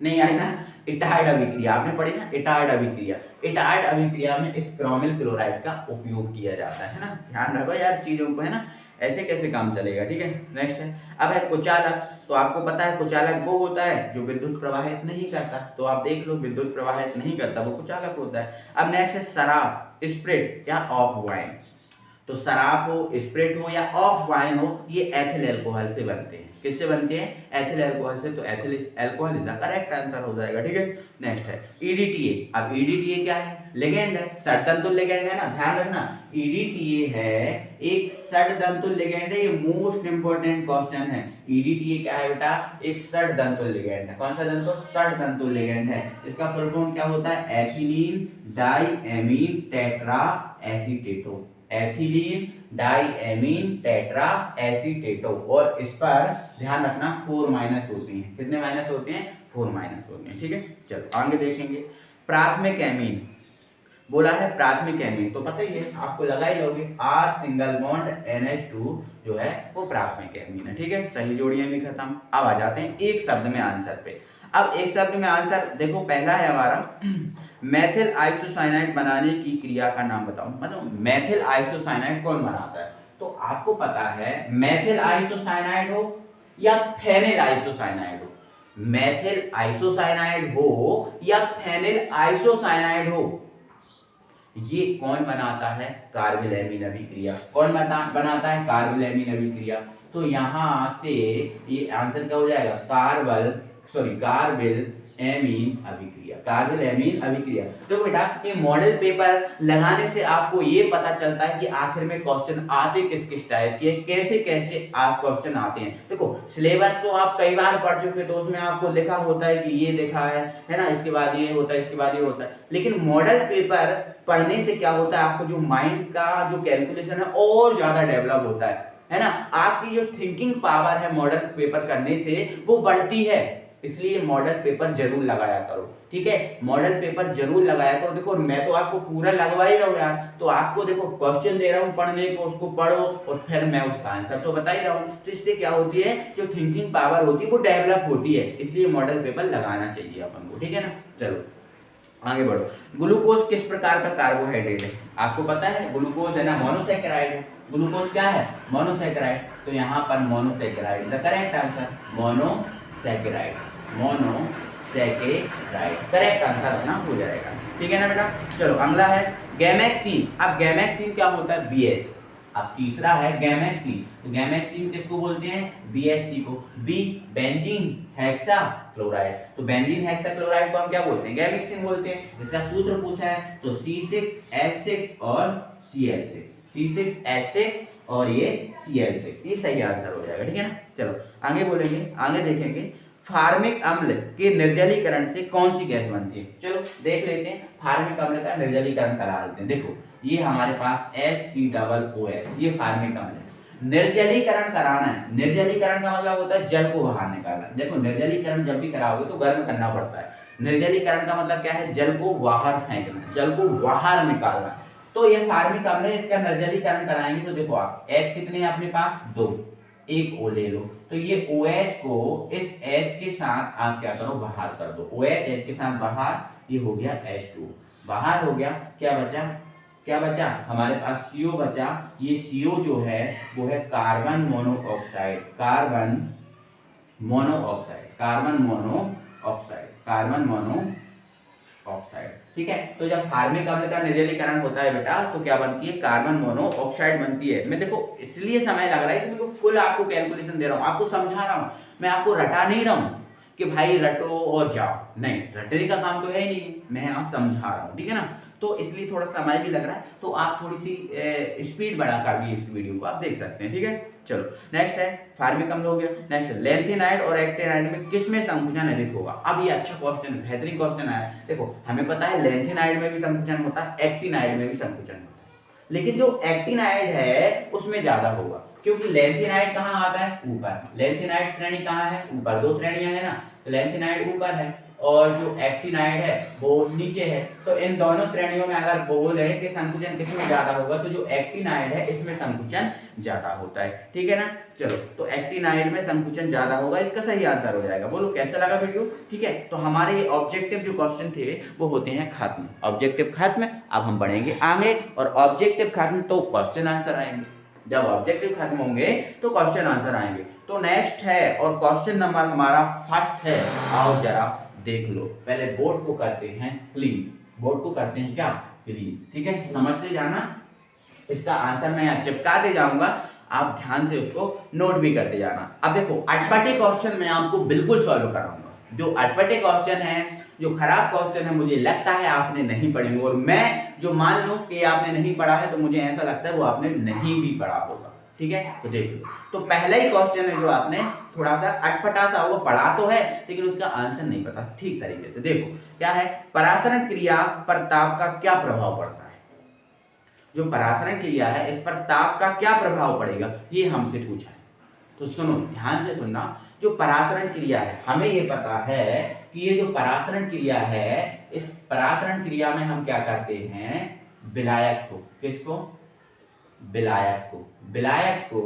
नहीं आई ना, इटार्ड अभिक्रिया आपने पढ़ी ना, इटार्ड अभिक्रिया, इटार्ड अभिक्रिया में इस क्रोमिल क्लोराइड का उपयोग किया जाता है ना। ध्यान रखो यार चीजों को, है ना, ऐसे कैसे काम चलेगा, ठीक है। नेक्स्ट है, अब है कुचालक। तो आपको पता है कुचालक वो होता है जो विद्युत प्रवाहित नहीं करता, तो आप देख लो विद्युत प्रवाहित नहीं करता वो कुचालक होता है। अब नेक्स्ट है शराब, स्प्रिट या ऑफ वाइन। तो शराब हो, स्प्रिट हो या ऑफ वाइन हो, ये एथिल अल्कोहल से बनते हैं। किससे बनते हैं, एथिल अल्कोहल से, तो ethyl alcohol is the correct answer हो जाएगा, ठीक है। नेक्स्ट है EDTA। अब EDTA क्या है, लिगेंड है, षडतंतुल लिगेंड है ना, ध्यान रखना, EDTA है एक षडतंतुल लिगेंड है, ये मोस्ट इंपोर्टेंट क्वेश्चन है। EDTA क्या है बेटा, एक षडतंतुल लिगेंड है। कौन सा तंतु, षडतंतुल लिगेंड है। इसका फुल फॉर्म क्या होता है, ethylene diamine tetra acetato, ethylene diamine tetra acetato. और इस पर ध्यान रखना 4 माइनस होती हैं, कितने माइनस होते हैं, 4 माइनस होते हैं, ठीक है। चलो आगे देखेंगे, प्राथमिक एमीन बोला है, प्राथमिक एमीन तो पता ही है, आपको लगा ही लोगे, R सिंगल बॉन्ड NH2 जो है वो प्राथमिक एमीन है, ठीक है। सही जोड़ियां भी खत्म। अब आ जाते हैं एक शब्द में आंसर पे। अब एक शब्द में आंसर देखो, पहला है हमारा मेथिल आइसोसाइनाइड बनाने की क्रिया का नाम बताओ, मतलब मेथिल आइसोसाइनाइड कौन बनाता है। तो आपको पता है मेथिल आइसोसाइनाइड हो या फेनिल आइसोसाइनाइड हो, मेथिल आइसोसाइनाइड हो या फेनिल आइसोसाइनाइड हो, ये कौन बनाता है, कार्बिलएमीन अभिक्रिया। कौन बनाता है, कार्बिलएमीन अभिक्रिया। तो यहां से ये आंसर क्या हो जाएगा, कार्बिल एमीन अभिक्रिया, कार्बिल एमीन अभिक्रिया। तो बेटा ये मॉडल पेपर लगाने से आपको ये पता चलता है कि आखिर में क्वेश्चन आते किस किस टाइप के, कैसे कैसे आज क्वेश्चन आते हैं। देखो सिलेबस तो आप कई बार पढ़ चुके, तो उसमें आपको लिखा होता है कि ये लिखा है ना, इसके बाद ये होता है, इसके बाद ये होता है। लेकिन मॉडल पेपर पढ़ने से क्या होता है, आपको जो माइंड का जो कैलकुलेशन है और ज्यादा डेवलप होता है ना, आपकी जो थिंकिंग पावर है मॉडल पेपर करने से वो बढ़ती है। इसलिए मॉडल पेपर जरूर लगाया करो, ठीक है, मॉडल पेपर जरूर लगाया करो। देखो मैं तो आपको पूरा लगवा ही रहा हूँ यार, तो आपको देखो क्वेश्चन दे रहा हूँ पढ़ने को, उसको पढ़ो और फिर मैं उसका आंसर तो बता ही रहा हूँ। तो इससे क्या होती है, जो थिंकिंग पावर होती है वो डेवलप होती है, इसलिए मॉडल पेपर लगाना चाहिए अपन को, ठीक है ना। चलो आगे बढ़ो। ग्लूकोज किस प्रकार का कार्बोहाइड्रेट है, आपको पता है ग्लूकोज है ना मोनोसैकेराइड है। ग्लूकोज क्या है, मोनोसैकेराइड। तो यहाँ पर monosaccharide the correct answer, monosaccharide, monosaccharide correct answer अपना हो जाएगा, ठीक है ना बेटा। चलो अगला है गैमेक्सिन। अब गैमेक्सिन क्या होता है, BH। अब तीसरा है गैमेक्सिन। तो गैमेक्सिन किसको बोलते हैं, BHC को। B benzene hexa chloride. तो बेंजीन हेक्सा क्लोराइड को हम क्या बोलते हैं, गैमेक्सिन बोलते हैं। इसका सूत्र पूछा है तो C6H6 और Cl6, C6H6 और ये Cl6, ये सही आंसर हो जाएगा, ठीक है ना। चलो आगे बोलेंगे, आगे देखेंगे फार्मिक अम्ल के निर्जलीकरण से कौन सी गैस बनती है? चलो देख लेते हैं, फार्मिक अम्ल का निर्जलीकरण करा लेते हैं। देखो ये हमारे पास HCOOH, ये फार्मिक अम्ल है। निर्जलीकरण कराना है, निर्जलीकरण का मतलब होता है जल को बाहर निकालना। देखो निर्जलीकरण जब भी कराओगे तो गर्म करना पड़ता है। निर्जलीकरण का मतलब क्या है? जल को बाहर फेंकना, जल को बाहर निकालना। तो ये फार्मिक अम्ल है, इसका निर्जलीकरण कराएंगे तो देखो आप H कितने हैं अपने पास? 2, एक O ले लो, तो ये OH को इस H के साथ आप क्या करो? बाहर कर दो। OH H के साथ बाहर, ये हो गया H2 बाहर हो गया। क्या बचा? क्या बचा? हमारे पास CO बचा। ये CO जो है वो है carbon monoxide, carbon monoxide, carbon monoxide, carbon monoxide. ठीक है, तो जब फार्मिक अम्ल का निर्जलीकरण होता है बेटा तो क्या बनती है? कार्बन मोनोऑक्साइड बनती है। मैं देखो इसलिए समय लग रहा है कि मैं फुल आपको कैलकुलेशन दे रहा हूँ, आपको समझा रहा हूँ, मैं आपको रटा नहीं रहा हूँ कि भाई रटो और जाओ, नहीं, रटने का काम तो है ही नहीं, मैं यहाँ समझा रहा हूँ। ठीक है ना, तो इसलिए थोड़ा समय भी लग रहा है, तो आप थोड़ी सी स्पीड बढ़ा कर भी इस वीडियो को आप देख सकते हैं। ठीक है, चलो नेक्स्ट है फार्मिक अम्ल हो गया। नेक्स्ट लेंथेनाइड और एक्टिनाइड में किसमें संकुचन अधिक होगा? अब ये अच्छा क्वेश्चन, बेहतरीन क्वेश्चन आया। देखो हमें पता है लेंथेनाइड में भी संकुचन होता है, एक्टिनाइड में भी संकुचन होता है, लेकिन जो एक्टिनाइड है उसमें ज्यादा होगा, क्योंकि लेंथेनाइड कहाँ आता है? ऊपर। लेंथेनाइड श्रेणी कहाँ है? ऊपर। 2 श्रेणियां है ना, तो लेंथेनाइड ऊपर है और जो एक्टिनाइड है वो नीचे है। तो इन दोनों श्रेणियों में अगर बोल रहे हैं कि संकुचन किसमें ज्यादा होगा, तो जो एक्टिनाइड है इसमें संकुचन ज्यादा होता है। ठीक है ना, चलो तो एक्टिनाइड में संकुचन ज्यादा होगा, इसका सही आंसर हो जाएगा। बोलो कैसा लगा वीडियो? ठीक है, तो हमारे ये ऑब्जेक्टिव जो क्वेश्चन थे वो होते हैं खत्म, ऑब्जेक्टिव खत्म। अब हम बढ़ेंगे आगे, और ऑब्जेक्टिव खत्म तो क्वेश्चन आंसर आएंगे। जब ऑब्जेक्टिव खत्म होंगे तो क्वेश्चन आंसर आएंगे। तो नेक्स्ट है और क्वेश्चन नंबर हमारा फर्स्ट है, आओ जरा देख लो। पहले बोर्ड को करते हैं क्लीन, बोर्ड को करते हैं क्या? क्लीन। ठीक है, समझते जाना, इसका आंसर मैं यहाँ चिपकाते जाऊंगा, आप ध्यान से उसको नोट भी करते जाना। अब देखो अटपटे क्वेश्चन मैं आपको बिल्कुल सॉल्व कराऊंगा। जो अटपटे क्वेश्चन है, जो खराब क्वेश्चन है, मुझे लगता है आपने नहीं पढ़े, और मैं जो मान लूं कि आपने नहीं पढ़ा है तो मुझे ऐसा लगता है वो आपने नहीं भी पढ़ा होगा। ठीक है, तो देख लो, तो पहला ही क्वेश्चन है जो आपने थोड़ा सा अटपटा सा, वो पढ़ा तो है लेकिन उसका आंसर नहीं पता ठीक तरीके से। देखो क्या है? परासरण क्रिया पर ताप का क्या प्रभाव पड़ता है? जो परासरण क्रिया है इस पर ताप का क्या प्रभाव पड़ेगा, ये हमसे पूछा है। तो सुनो, ध्यान से सुनना। जो परासरण क्रिया है, हमें ये पता है कि ये जो परासरण क्रिया है, इस परासरण क्रिया में हम क्या करते हैं? विलायक को, किसको? विलायक को, विलायक को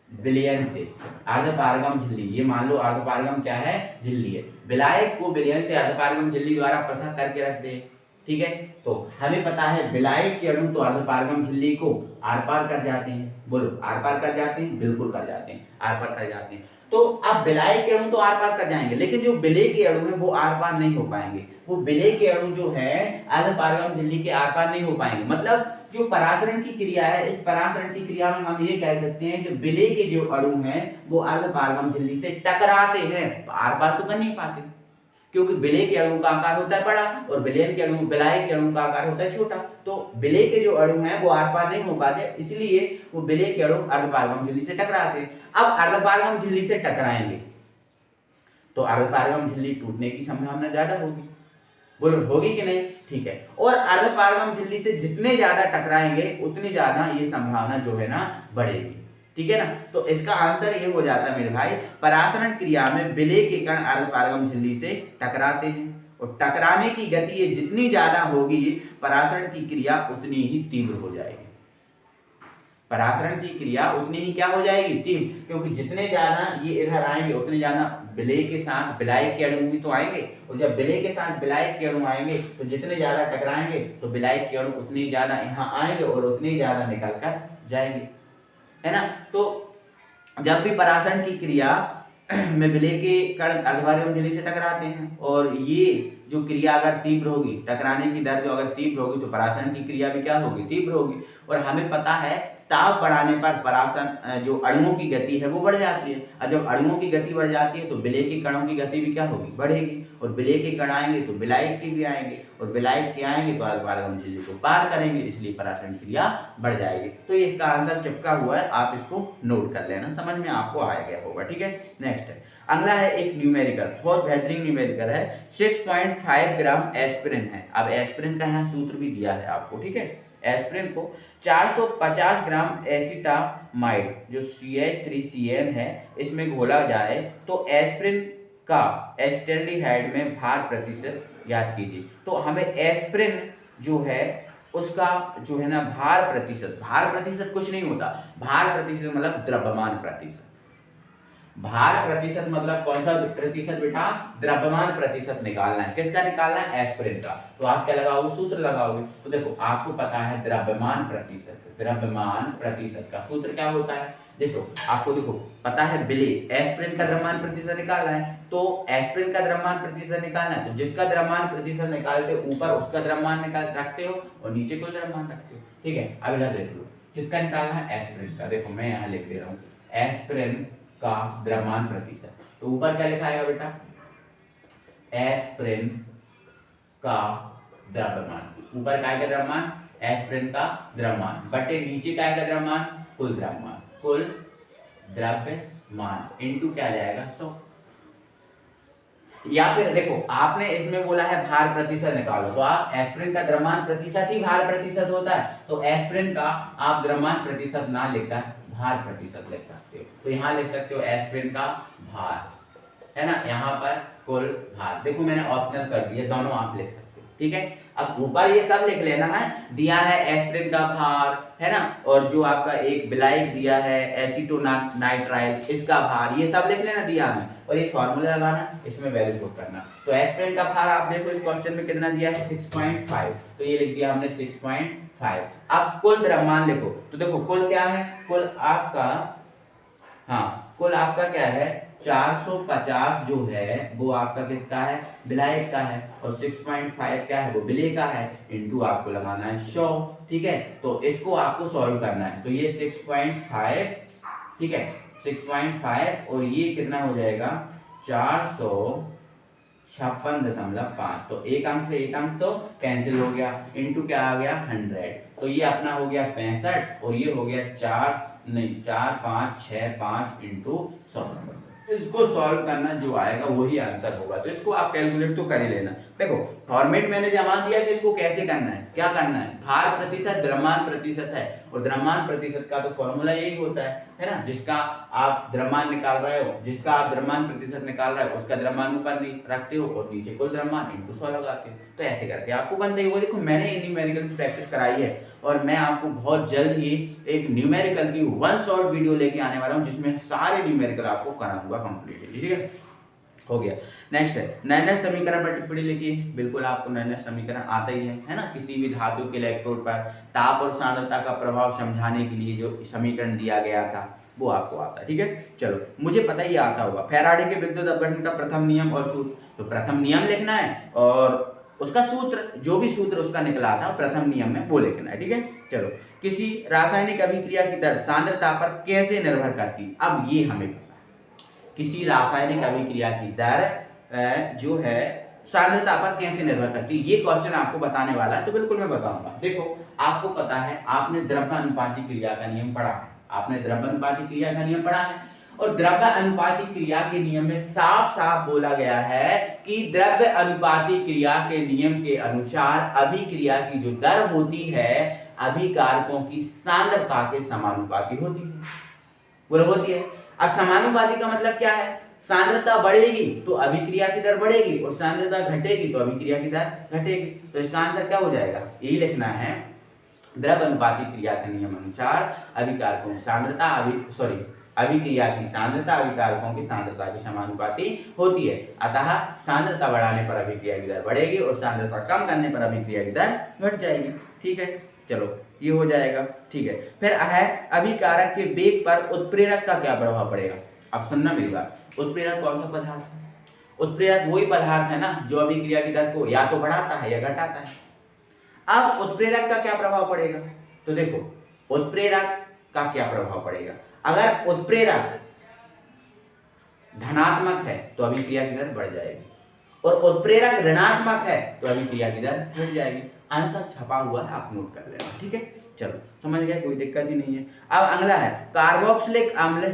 विलयन से, अर्धपारगम झिल्ली, ये मान लो अर्धपारगम क्या है? झिल्ली है। विलायक को विलयन से अर्धपारगम झिल्ली द्वारा पृथक करके रखते हैं। ठीक है, तो हमें पता है विलायक के अणु तो अर्धपारगम झिल्ली को आर पार कर जाते हैं। बोलो आर पार कर जाते हैं? बिल्कुल कर जाते हैं, आर पार कर जाते हैं। तो अब विलायक के अणु तो आर पार कर जाएंगे, लेकिन जो विलेय के अणु है वो आर पार नहीं हो पाएंगे। वो विलेय के अणु जो है अर्धपारगम झिल्ली के आर पार नहीं हो पाएंगे। मतलब जो परासरण की क्रिया है, इस परासरण की क्रिया में हम ये कह सकते हैं कि विलेय के जो अणु हैं वो अर्धपारगम झिल्ली से टकराते हैं, आर पार तो कर नहीं पाते, क्योंकि विलेय के अणु का आकार होता है बड़ा और विलयन के अणु, विलायक के अणु का आकार होता है छोटा। तो विलेय के जो अणु हैं वो आर पार नहीं हो पाते, इसलिए वो विलेय के अणु अर्धपारगम झिल्ली से टकराते हैं। अब अर्धपारगम झिल्ली से टकराएंगे तो अर्धपारगम झिल्ली टूटने की संभावना ज्यादा होगी। बोलो होगी कि नहीं? ठीक है, और अर्धपारगम झिल्ली से जितने ज्यादा टकराएंगे उतनी ज्यादा ये संभावना जो है ना बढ़ेगी। ठीक है ना, तो इसका आंसर ये हो जाता है मेरे भाई, परासरण क्रिया में विलेय के कण अर्धपारगम झिल्ली से टकराते हैं, और टकराने की गति ये जितनी ज्यादा होगी परासरण की क्रिया उतनी ही तीव्र हो जाएगी। परासरण की क्रिया उतनी ही क्या हो जाएगी? तीव्र, क्योंकि जितने ज्यादा ये इधर आएंगे उतने ज्यादा विलेय के साथ विलायक के अणु भी तो आएंगे, और जब विलेय के साथ विलायक के अणु आएंगे तो जितने ज्यादा टकराएंगे तो विलायक के अणु उतनी ज्यादा यहाँ आएंगे और उतनी ज्यादा निकल कर जाएंगे, है ना। तो जब भी परासरण की क्रिया में विलेय के कण अर्धपारगम झिल्ली से टकराते हैं, और ये जो क्रिया अगर तीव्र होगी, टकराने की दर जो अगर तीव्र होगी तो परासरण की क्रिया भी क्या होगी? तीव्र होगी। और हमें पता है ताप बढ़ाने पर परासन जो अणुओं की गति है वो बढ़ जाती है, और जब अणुओं की गति बढ़ जाती है तो विलय के कणों की गति भी क्या होगी, बढ़ेगी, और विलय के कण आएंगे तो विलायक के भी आएंगे, और विलायक के आएंगे तो अर्धपारगम झिल्ली को पार करेंगे, इसलिए परासन क्रिया बढ़ जाएगी। तो ये इसका आंसर चिपका हुआ है, आप इसको नोट कर लेना, समझ में आपको आ गया होगा। ठीक है, नेक्स्ट है, अगला है एक न्यूमेरिकल, बहुत बेहतरीन न्यूमेरिकल है। 6.5 ग्राम एस्पिरिन है। अब एस्पिरिन का यहाँ सूत्र भी दिया है आपको। ठीक है, एस्पिरिन को 450 ग्राम एसिटामाइड जो CH3CN है इसमें घोला जाए तो एस्पिरिन का एसिटाल्डिहाइड में भार प्रतिशत ज्ञात कीजिए। तो हमें एस्पिरिन जो है उसका जो है ना भार प्रतिशत कुछ नहीं होता, भार प्रतिशत मतलब द्रव्यमान प्रतिशत। भार प्रतिशत मतलब कौन सा प्रतिशत बेटा, द्रव्यमान प्रतिशत निकालना है। किसका निकालना है, एस्पिरिन का। तो आप क्या लगाओगे, सूत्र लगाओगे। तो देखो आपको पता है द्रव्यमान प्रतिशत का सूत्र क्या होता है, देखो आपको देखो पता है विलय, एस्पिरिन का द्रव्यमान प्रतिशत निकालना है, तो एस्पिरिन का द्रव्यमान प्रतिशत निकालना है, तो जिसका द्रव्यमान प्रतिशत निकालते हो ऊपर उसका द्रव्यमान निकाल रखते हो और नीचे कुल द्रव्यमान रखते हो। ठीक है, अब इधर देख लो किसका निकालना है, एस्पिरिन का। देखो मैं यहाँ लिख दे रहा हूँ एस्पिरिन का द्रव्यमान प्रतिशत, तो ऊपर क्या लिखा आएगा बेटा, एस्पिरिन का द्रव्यमान, ऊपर क्या है द्रव्यमान, एस्पिरिन का द्रव्यमान बटे नीचे क्या है द्रव्यमान, कुल द्रव्यमान इनटू क्या जाएगा 100। या फिर देखो आपने इसमें बोला है भार प्रतिशत निकालो, तो आप एस्पिरिन का द्रव्यमान प्रतिशत ही भार प्रतिशत होता है, तो एस्पिरिन का आप द्रव्यमान प्रतिशत ना लिखकर भार प्रतिशत लिख सकते हो। तो यहाँ लिख सकते हो एस्पिरिन का भार, है ना, यहाँ पर कुल भार। देखो मैंने ऑप्शनल कर दिया, दोनों आप लिख सकते हो। ठीक है, अब ऊपर ये सब लिख लेना है, दिया है एस्पिरिन का भार, है ना, और जो आपका एक विलायक दिया है एसीटोनाइट्राइल इसका भार, ये सब लिख लेना दिया है, और ये फॉर्मूला लगाना, इसमें वैल्यू पुट करना। तो एस्पिरिन का भार आप देखो इस क्वेश्चन में कितना दिया है 6.5, तो ये लिख दिया हमने 6.5। अब कुल द्रव्यमान लिखो, तो देखो कुल क्या है, कुल आपका क्या है 450 जो है वो आपका किसका है, विलायक का है, और 6.5 क्या है वो विलय का है, इनटू आपको लगाना है 100। ठीक है, तो इसको आपको सॉल्व करना है, तो ये 6.5, ठीक है 6.5 और ये कितना हो जाएगा 456.5, तो एक अंक से एक अंक तो कैंसिल हो गया, इनटू क्या आ गया 100, तो ये अपना हो गया 65 और ये हो गया 4,5,6,5 इनटू 100। इसको सॉल्व करना जो आएगा वही आंसर होगा, तो इसको आप कैलकुलेट तो कर ही लेना। देखो फॉर्मेट मैंने जमा दिया कि इसको कैसे करना है, क्या करना है, भार प्रतिशत द्रव्यमान प्रतिशत है, और द्रव्यमान प्रतिशत का तो फॉर्मूला यही होता है ना, जिसका आप द्रव्यमान निकाल रहे हो, जिसका आप द्रव्यमान प्रतिशत निकाल रहे हो उसका द्रव्यमान ऊपर रखते हो और नीचे कुल द्रव्यमान इनटू 100 लगाते हो, तो ऐसे करके आपको बनता ही होगा। देखो मैंने इन न्यूमेरिकल की प्रैक्टिस कराई है, और मैं आपको बहुत जल्द ही एक न्यूमेरिकल की 1 शॉर्ट वीडियो लेके आने वाला हूं जिसमें सारे न्यूमेरिकल आपको कराऊंगा कंप्लीटली। ठीक है, हो गया। नेक्स्ट है नैनस समीकरण पर टिप्पणी लिखिए। बिल्कुल आपको नैनस समीकरण आता ही है ना, किसी भी धातु के इलेक्ट्रोड पर ताप और सांद्रता का प्रभाव समझाने के लिए जो समीकरण दिया गया था वो आपको आता है। ठीक है, चलो मुझे पता ही आता होगा फैराडे के विद्युत अपघटन का प्रथम नियम और सूत्र, तो प्रथम नियम लिखना है और उसका सूत्र, जो भी सूत्र उसका निकला था प्रथम नियम में वो लिखना है। ठीक है, चलो किसी रासायनिक अभिक्रिया की दर सांद्रता पर कैसे निर्भर करती, अब ये हमें पता है किसी रासायनिक अभिक्रिया की दर जो है सांद्रता पर कैसे निर्भर करती है, ये क्वेश्चन आपको बताने वाला है, तो बिल्कुल मैं बताऊंगा। देखो आपको पता है, आपने द्रव्य अनुपाती क्रिया का नियम पढ़ा है, आपने द्रव्य अनुपाती क्रिया का नियम पढ़ा है, और द्रव्य अनुपाती क्रिया के नियम में साफ साफ बोला गया है कि द्रव्य अनुपाती क्रिया के नियम के अनुसार अभिक्रिया की जो दर होती है अभिकारकों की सांद्रता के समानुपाती होती है, बोलो होती है। अब समानुपाती का मतलब क्या है, सांद्रता बढ़ेगी तो अभिक्रिया की दर बढ़ेगी और सांद्रता घटेगी तो अभिक्रिया की दर घटेगी, तो इसका आंसर क्या हो जाएगा, यही लिखना है द्रव्य अनुपाती क्रिया के नियम अनुसार अभिकारकों की सांद्रता अभिक्रिया की सांद्रता अभिकारकों की सांद्रता के समानुपाती होती है, अतः सांद्रता बढ़ाने पर अभिक्रिया की दर बढ़ेगी और सांद्रता कम करने पर अभिक्रिया की दर घट जाएगी। ठीक है, चलो ये हो जाएगा। ठीक है, फिर है अभिकारक के वेग पर उत्प्रेरक का क्या प्रभाव पड़ेगा। अब सुनना मेरी बात, उत्प्रेरक कौन सा पदार्थ है, उत्प्रेरक वही पदार्थ है ना जो अभिक्रिया की दर को या तो बढ़ाता है या घटाता है। अब उत्प्रेरक का क्या प्रभाव पड़ेगा, तो देखो उत्प्रेरक का क्या प्रभाव पड़ेगा। अगर उत्प्रेरक धनात्मक है तो अभिक्रिया की दर बढ़ जाएगी, और उत्प्रेरक ऋणात्मक है तो अभिक्रिया की दर घट जाएगी। आंसर छपा हुआ है, आप नोट कर लेना, ठीक है। चलो समझ गए, कोई दिक्कत ही नहीं है। अब अगला है कार्बोक्सिलिक अम्ल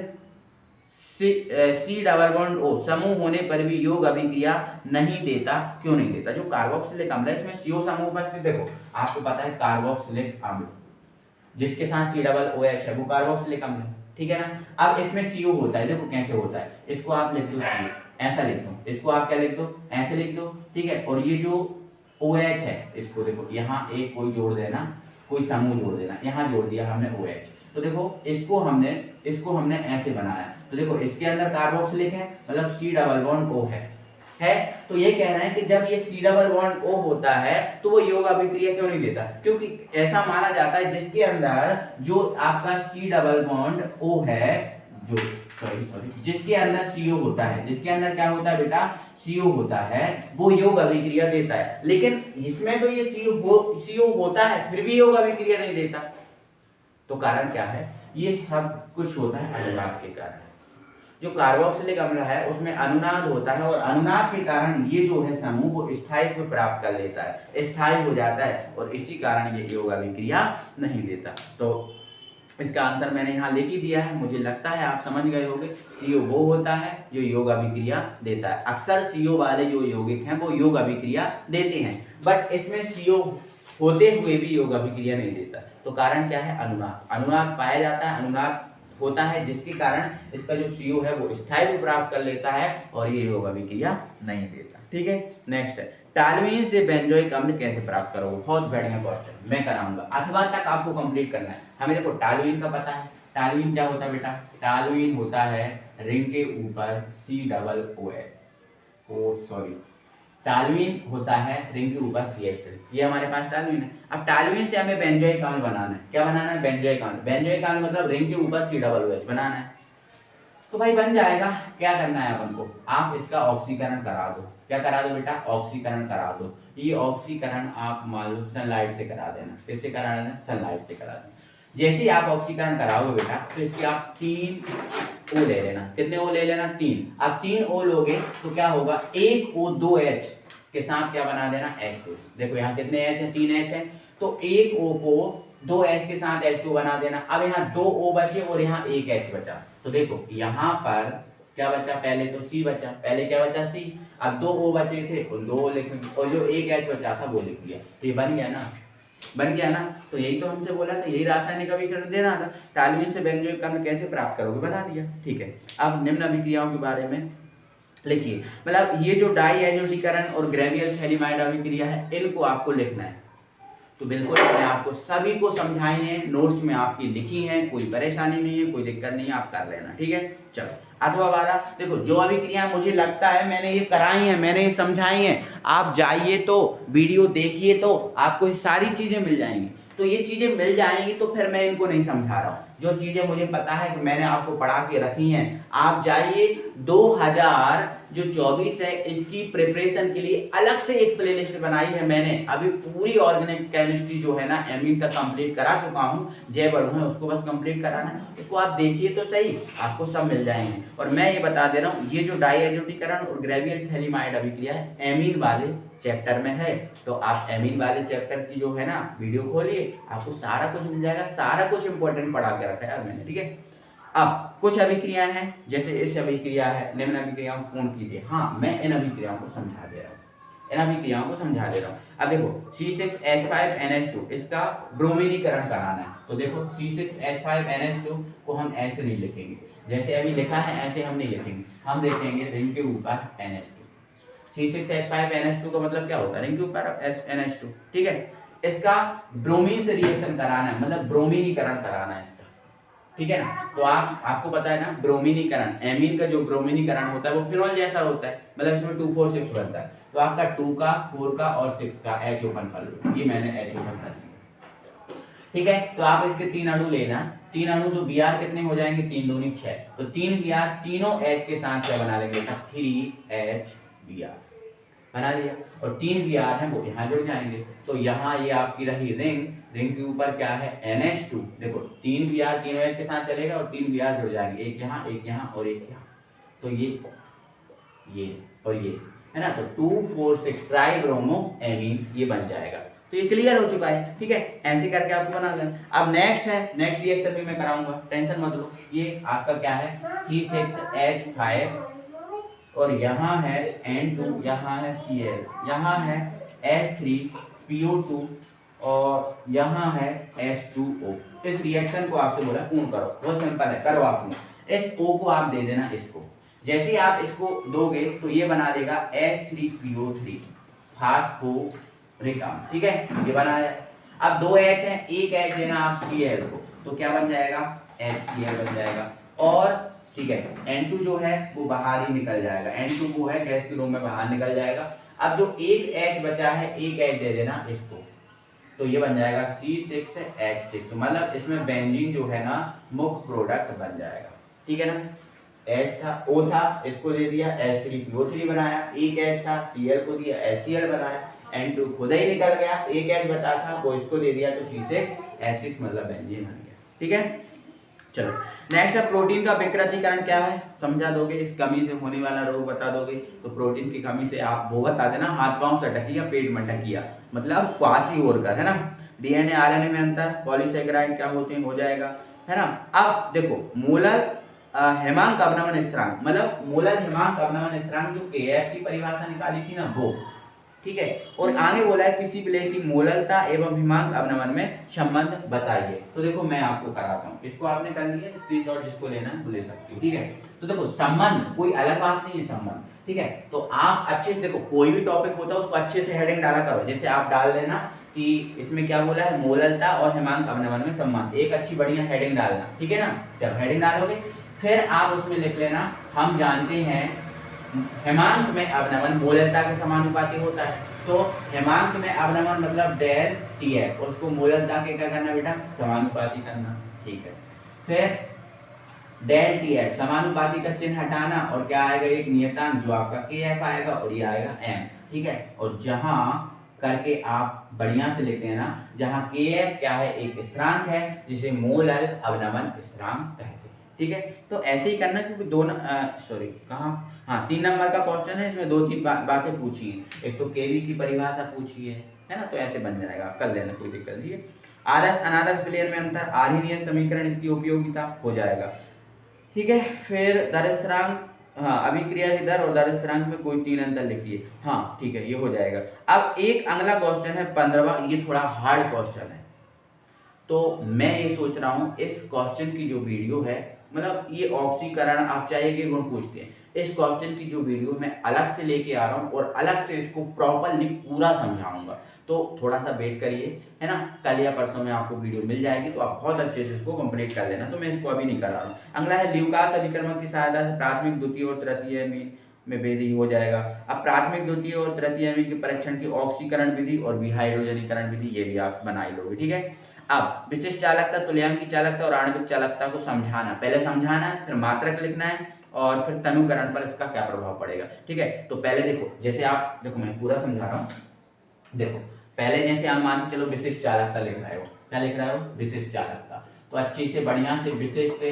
सी डबल बॉन्ड ओ समूह होने पर भी योग अभिक्रिया नहीं देता, क्यों नहीं देता। जो कार्बोक्सिलिक अम्ल है इसमें CO समूह उपस्थित, देखो आपको पता है कार्बोक्सिलिक अम्ल जिसके साथ COOH है वो कार्बोक्सिलिक अम्ल है, ठीक है ना। अब इसमें CO होता है, देखो कैसे होता है, इसको आप लिख दो CO, ऐसा लिख दो, इसको आप क्या लिख दो, ऐसे लिख दो, ठीक है। और ये जो OH है इसको देखो यहाँ एक कोई जोड़ देना, कोई समूह जोड़ देना, यहाँ जोड़ दिया हमने OH, तो देखो इसको हमने ऐसे बनाया, तो देखो इसके अंदर कार्बोक्सिलिक है मतलब C डबल बॉन्ड O है। तो ये कह रहे हैं कि जब ये C डबल बॉन्ड O होता है तो वो योग अभिक्रिया क्यों नहीं देता, क्योंकि ऐसा माना जाता है जिसके अंदर जो आपका C डबल बॉन्ड O है, जो जिसके अंदर CO होता है, जिसके अंदर क्या होता है बेटा, CO होता है, वो योग अभिक्रिया देता है। लेकिन इसमें तो ये CO होता है फिर भी योग अभिक्रिया नहीं देता, तो कारण क्या है, ये सब कुछ होता है अनुनाद के कारण। जो कार्बोक्सिलिक अम्ल है उसमें अनुनाद होता है, और अनुनाद के कारण ये जो है समूह वो स्थायित्व प्राप्त कर लेता है, स्थायी हो जाता है, और इसी कारण ये योग अभिक्रिया नहीं देता। तो इसका आंसर मैंने यहाँ लिख ही दिया है, मुझे लगता है आप समझ गए होंगे। CO वो होता है जो योग अभिक्रिया देता है। अक्सर CO वाले जो यौगिक हैं वो योग अभिक्रिया देते हैं, बट इसमें CO होते हुए भी योग अभिक्रिया नहीं देता। तो कारण क्या है, अनुनाद। अनुनाद पाया जाता है, अनुनाद होता है जिसके कारण इसका जो CO है वो स्थायित्व प्राप्त कर लेता है और ये योग अभिक्रिया नहीं देता, ठीक है। नेक्स्ट है टालुइन से बेंजोइक अम्ल कैसे प्राप्त करोगे, बहुत बढ़िया क्वेश्चन, मैं कराऊंगा। अथवा तक आपको कंप्लीट करना है। हमें देखो टालुइन का पता है, टालुइन क्या होता है बेटा, टालुइन होता है रिंग के ऊपर टालुइन होता है रिंग के ऊपर CH3, ये हमारे पास टालुइन है। अब टालुइन से हमें बेंजोइक अम्ल बनाना है, क्या बनाना है, बेंजोइक अम्ल। बेंजोइक अम्ल मतलब रिंग के ऊपर COOH बनाना है, तो भाई बन जाएगा। क्या करना है अपन को, आप इसका ऑक्सीकरण करा दो। क्या करा दो बेटा, ऑक्सीकरण करा दो। ये ऑक्सीकरण आप मान लो सनलाइट से करा देना, किससे करा देना, सनलाइट से करा देना। जैसे ही आप ऑक्सीकरण कराओगे बेटा तो इसके आप 3 O ले लेना, कितने O ले लेना, 3। अब 3 O लोगे तो क्या होगा, एक O 2H के साथ क्या बना देना, H2। देखो यहाँ कितने H है, 3 H है, तो एक O को 2H के साथ H2 बना देना। अब यहाँ 2 O बचे और यहाँ एक H बचा, तो देखो यहाँ पर क्या बचा, पहले तो C बचा, पहले क्या बचा C, अब 2 O बचे थे उन 2 O लिख दिया, और जो एक H बचा था वो लिख दिया, तो ये बन गया ना, बन गया ना। तो यही तो हमसे बोला था, यही रासायनिक अभिकरण देना था। टालुइन से बेंजोइक अम्ल कैसे प्राप्त करोगे, बता दिया, ठीक है। अब निम्न अभिक्रियाओं के बारे में लिखिए, मतलब ये जो डाई एजोटीकरण और ग्रेवियल थैलिमाइड अभिक्रिया है इनको आपको लिखना है। तो बिल्कुल मैंने आपको सभी को समझाई है, नोट्स में आपकी लिखी है, कोई परेशानी नहीं है, कोई दिक्कत नहीं है, आप कर लेना, ठीक है। चलो अथवा वाला देखो, जो अभिक्रिया मुझे लगता है मैंने ये कराई है, मैंने ये समझाई है, आप जाइए तो वीडियो देखिए तो आपको ये सारी चीजें मिल जाएंगी। तो ये चीजें मिल जाएंगी तो फिर मैं इनको नहीं समझा रहा हूँ, जो चीजें मुझे पता है कि मैंने आपको पढ़ा के रखी हैं। आप जाइए 2024 है इसकी प्रिपरेशन के लिए अलग से एक प्लेलिस्ट बनाई है मैंने। अभी पूरी ऑर्गेनिक केमिस्ट्री जो है ना एमइन तक कंप्लीट करा चुका हूँ, जय बड़ू है उसको बस कंप्लीट कराना है, उसको आप देखिए तो सही, आपको सब मिल जाएंगे। और मैं ये बता दे रहा हूँ, ये जो डाईएजोटीकरण और ग्रेवियल थैलिमाइड अभिक्रिया है एमीन वाले चैप्टर में है, तो आप एमीन वाले चैप्टर की जो है ना वीडियो खोलिए, आपको सारा कुछ मिल जाएगा, सारा कुछ इंपॉर्टेंट पढ़ा के रखा है यार मैंने, ठीक है। अब कुछ अभिक्रियाएं हैं, जैसे इस अभिक्रिया है, निम्न अभिक्रियाओं को पूर्ण कीजिए। हाँ मैं इन अभिक्रियाओं को समझा दे रहा हूँ, इन अभिक्रियाओं को समझा दे रहा हूँ। अब देखो C6H5NH2 इसका ब्रोमीनीकरण कराना है, तो देखो C6H5NH2 को हम ऐसे नहीं लिखेंगे, जैसे अभी लिखा है ऐसे हम नहीं लिखेंगे, हम लिखेंगे रिंग के ऊपर NH2। C6H5NH2 का मतलब क्या होता है, रिंग के ऊपर NH2, ठीक है। इसका ब्रोमीन से रिएक्शन कराना है, मतलब ब्रोमीनीकरण कराना है इसका, ठीक है ना। तो आपको पता है ना ब्रोमीनीकरण, एमीन का जो ब्रोमीनीकरण होता है वो फिनोल जैसा होता है, मतलब इसमें 2,4,6 बनता है। तो आपका 2 का 4 का और 6 का H ओपन कर लो, ये मैंने H ओपन कर दिया, ठीक है। तो आप इसके 3 अणु लेना, 3 अणु तो Br कितने हो जाएंगे, 3 दूनी 6, तो 3 Br तीनों H के साथ क्या बना लेंगे, 3HBr, बना लिया। और 3 Br हैं वो यहाँ जुड़ जाएंगे। तो यहाँ ये आपकी रही रिंग, रिंग के ऊपर क्या है NH2। देखो 3 Br तीनों एक के साथ चलेगा और 3 Br जुड़ जाएंगे, एक यहाँ और एक यहाँ। तो ये और ये है ना, तो 2,4,6 ट्राइब्रोमो एमीन ये बन जाएगा। तो ये क्लियर हो चुका है, ठीक है। ऐसे करके आपको बना लेना। अब नेक्स्ट है, नेक्स्ट रिएक्शन भी मैं कराऊंगा, टेंशन मत लो। ये आपका क्या है C6H5 और यहाँ है N2, यहाँ है Cl, यहाँ है H3PO2 और यहाँ है H2O। इस रिएक्शन को आपसे बोला पूर्ण करो, बहुत सिंपल है, करो आप पूर्ण। इस O को आप दे देना इसको, जैसे ही आप इसको दोगे तो ये बना लेगा H3PO3 फास्फोरिक अम्ल, ठीक है, ये बनाया। अब 2 H है, एक H देना आप Cl को, तो क्या बन जाएगा HCl बन जाएगा। और ठीक है, N2 जो है वो बाहर ही निकल जाएगा, N2 वो है गैस के रूप में बाहर निकल जाएगा। अब जो एक H बचा है, एक H दे देना इसको, तो ये बन जाएगा C6H6। तो मतलब इसमें बेंजीन जो है ना मुख्य प्रोडक्ट बन जाएगा, ठीक है ना। H था, O था, इसको दे दिया H3PO3 बनाया, एक H था Cl को दिया HCl बनाया, N2 खुद ही निकल गया, एक H बचा था वो इसको दे दिया, तो C6H6 मतलब बेंजीन बन गया, ठीक है। चलो नेक्स्ट है प्रोटीन का विकृतीकरण क्या है, समझा दोगे, इस कमी से होने वाला रोग बता दोगे। तो प्रोटीन की कमी से आप वो बता देना, हाथ पांव से ढकिया, पेट में ढकिया, मतलब क्वासी ओरकर, है ना। DNA RNA में अंतर, पॉलीसेकेराइड क्या होते हैं, हो जाएगा, है ना। अब देखो मोलर हेमांक अवनमन स्थिरांक, मतलब मोलर हेमांक अवनमन स्थिरांक जो Kf की परिभाषा निकाली थी ना वो, ठीक है। और आगे बोला है किसी विलेय की मोललता एवं हिमांक अवनमन में संबंध बताइए। तो देखो मैं आपको कराता हूँ, इसको आपने कर लिया, स्क्रीनशॉट जिसको लेना है वो ले सकते हो, ठीक है। तो देखो संबंध कोई अलग बात नहीं है, संबंध, ठीक है। तो आप अच्छे से देखो, कोई भी टॉपिक होता है उसको अच्छे से हेडिंग डाला करो। जैसे आप डाल लेना कि इसमें क्या बोला है, मोललता और हिमांक अवनमन में संबंध, एक अच्छी बढ़िया हेडिंग डालना, ठीक है ना। चलो हेडिंग डालोगे, फिर आप उसमें लिख लेना हम जानते हैं हेमांक में अवनमन मोललता के समानुपाती होता है। तो हेमांक में अवनमन मतलब डेल Tf, और उसको मोललता के क्या करना बेटा, समानुपाती करना, ठीक है। फिर डेल Tf समानुपाती का चिन्ह हटाना और क्या आएगा, एक नियतांक जो आपका Kf आएगा और ये आएगा m, ठीक है। और जहां करके आप बढ़िया से लिखते हैं ना, जहां Kf क्या है, एक स्थिरांक है जिसे मोलल अवनमन स्थिरांक कहते हैं, ठीक है। तो ऐसे ही करना, क्योंकि हाँ 3 नंबर का क्वेश्चन है, इसमें 2-3 बातें पूछी हैं। एक तो केवी की परिभाषा पूछी है ना, तो ऐसे बन जाएगा, कर लेना, कोई दिक्कत नहीं है। आदर्श अनादर्श विलयन में अंतर, आर्हीनियस समीकरण इसकी उपयोगिता हो जाएगा, ठीक है। फिर दर स्थिरांक, हाँ अभिक्रिया की दर और दर स्थिरांक में कोई 3 अंतर लिखिए, हाँ ठीक है, ये हो जाएगा। अब एक अगला क्वेश्चन है 15वां, ये थोड़ा हार्ड क्वेश्चन है, तो मैं ये सोच रहा हूँ इस क्वेश्चन की जो वीडियो है, मतलब ये ऑक्सीकरण आप चाहिए कि गुण पूछते हैं, इस क्वेश्चन की जो वीडियो मैं अलग से लेके आ रहा हूँ और अलग से इसको प्रॉपरली पूरा समझाऊंगा। तो थोड़ा सा वेट करिए, है ना, कल या परसों में आपको वीडियो मिल जाएगी, तो आप बहुत अच्छे से इसको कंप्लीट कर लेना। तो मैं इसको अभी नहीं कर रहा हूँ। अगला है ल्यूकास अभिकर्मक की सहायता से प्राथमिक, द्वितीय और तृतीय में भेदी हो जाएगा। अब प्राथमिक, द्वितीय और तृतीय के परीक्षण की ऑक्सीकरण विधि और विहाइड्रोजनीकरण विधि, ये भी आप बना ही लोगे, ठीक है। अब विशिष्ट चालकता, तुल्यांकी चालकता और आणविक चालकता को समझाना, पहले समझाना है, फिर मात्रक लिखना है और फिर तनुकरण पर इसका क्या प्रभाव पड़ेगा, ठीक है। तो पहले देखो, जैसे आप देखो मैं पूरा समझा रहा हूँ, देखो पहले जैसे आप मान के चलो विशिष्ट चालकता लिख रहे हो, क्या लिख रहे हो, विशिष्ट चालकता। तो अच्छी से बढ़िया से विशिष्ट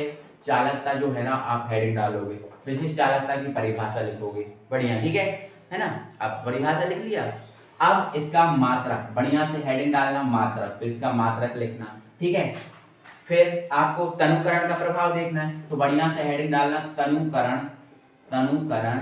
चालकता जो है ना आप हेडिंग डालोगे, विशिष्ट चालकता की परिभाषा लिखोगे, बढ़िया, ठीक है ना। अब परिभाषा लिख लिया, अब इसका मात्रक, बढ़िया से हेडिंग डालना मात्रक, तो इसका मात्रक लिखना, ठीक है। फिर आपको तनुकरण का प्रभाव देखना है, तो बढ़िया से हेडिंग डालना तनुकरण, तनुकरण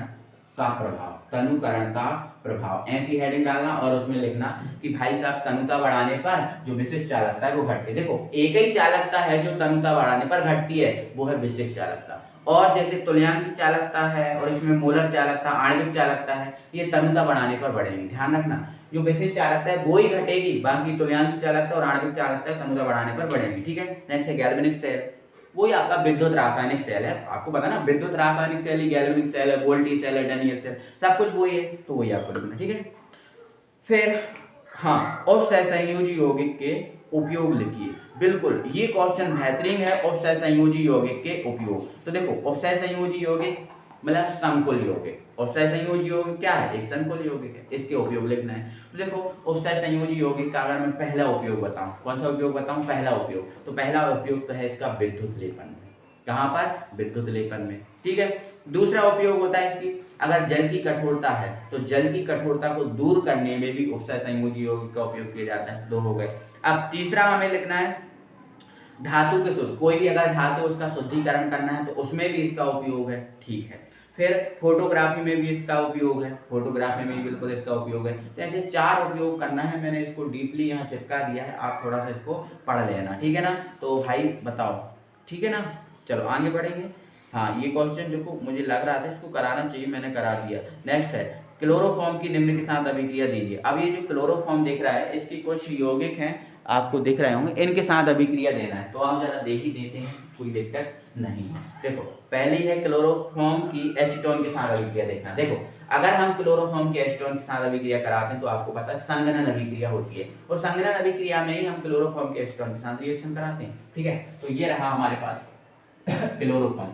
का प्रभाव, तनुकरण का प्रभाव, ऐसी हेडिंग डालना और उसमें लिखना कि भाई साहब तनुता बढ़ाने पर जो विशिष्ट चालकता है वो घटती है। देखो एक ही चालकता है जो तनुता बढ़ाने पर घटती है, वो है विशिष्ट चालकता। और जैसे तुल्यांकी चालकता है और इसमें मोलर चालकता, आणविक चालकता है, ये तनुता बढ़ाने पर बढ़ेगी, ध्यान रखना। जो विशिष्ट चालकता है वो ही घटेगी, बाकी तुल्यांकी चालकता और आणविक चालकता तनुता बढ़ाने पर बढ़ेगी, ठीक है। नेक्स्ट है गैल्वेनिक सेल, वही आपका विद्युत रासायनिक सेल है, आपको पता ना, विद्युत रासायनिक सेल ही गैल्वेनिक सेल है, वोल्टी सेल है, डैनियल सेल, सब कुछ वही है, तो वही आपको लिखना, ठीक है। फिर हाँ, उपसहसंयोजी यौगिक के उपयोग लिखिए, बिल्कुल ये क्वेश्चन बेहतरीन है, उपसहसंयोजी यौगिक के उपयोग। तो देखो उपसहसंयोजी यौगिक मतलब समकुल यौगिक। उपसय संयोजी यौगिक क्या है? एक समकुल यौगिक है, इसके उपयोग लिखना है। तो देखो उपसय संयोजी यौगिक का अगर मैं पहला उपयोग बताऊं, कौन सा उपयोग बताऊं? पहला उपयोग, तो पहला उपयोग तो है इसका विद्युत लेपन में। कहाँ पर? विद्युत लेपन में, ठीक है। दूसरा उपयोग होता है इसकी, अगर जल की कठोरता है तो जल की कठोरता को दूर करने में भी उपसय संयोजी यौगिक का उपयोग किया जाता है। दो हो गए। अब तीसरा हमें लिखना है धातु के शुद्ध, कोई भी अगर धातु उसका शुद्धिकरण करना है तो उसमें भी इसका उपयोग है, ठीक है। फिर फोटोग्राफी में भी इसका उपयोग है, फोटोग्राफी में भी बिल्कुल इसका उपयोग है। तो ऐसे 4 उपयोग करना है, मैंने इसको डीपली यहाँ चिपका दिया है, आप थोड़ा सा इसको पढ़ लेना, ठीक है ना। तो भाई बताओ, ठीक है ना। चलो आगे बढ़ेंगे। हाँ ये क्वेश्चन देखो मुझे लग रहा था इसको कराना चाहिए, मैंने करा दिया। नेक्स्ट है क्लोरोफॉर्म की निम्न के साथ अभिक्रिया दीजिए। अब ये जो क्लोरोफॉर्म दिख रहा है इसकी कुछ यौगिक हैं, आपको दिख रहे होंगे, इनके साथ अभिक्रिया देना है, तो आप जरा देख ही देते हैं, कोई दिक्कत नहीं है। देखो पहली है क्लोरोफॉर्म की एसीटोन के साथ अभिक्रिया देखना। देखो अगर हम क्लोरोफॉर्म की एसीटोन के साथ अभिक्रिया कराते हैं तो आपको पता है संघनन अभिक्रिया होती है, और संघनन अभिक्रिया में ही हम क्लोरोफॉर्म के एसीटोन के साथ रिएक्शन कराते हैं, ठीक है। तो ये रहा हमारे पास क्लोरोफॉर्म,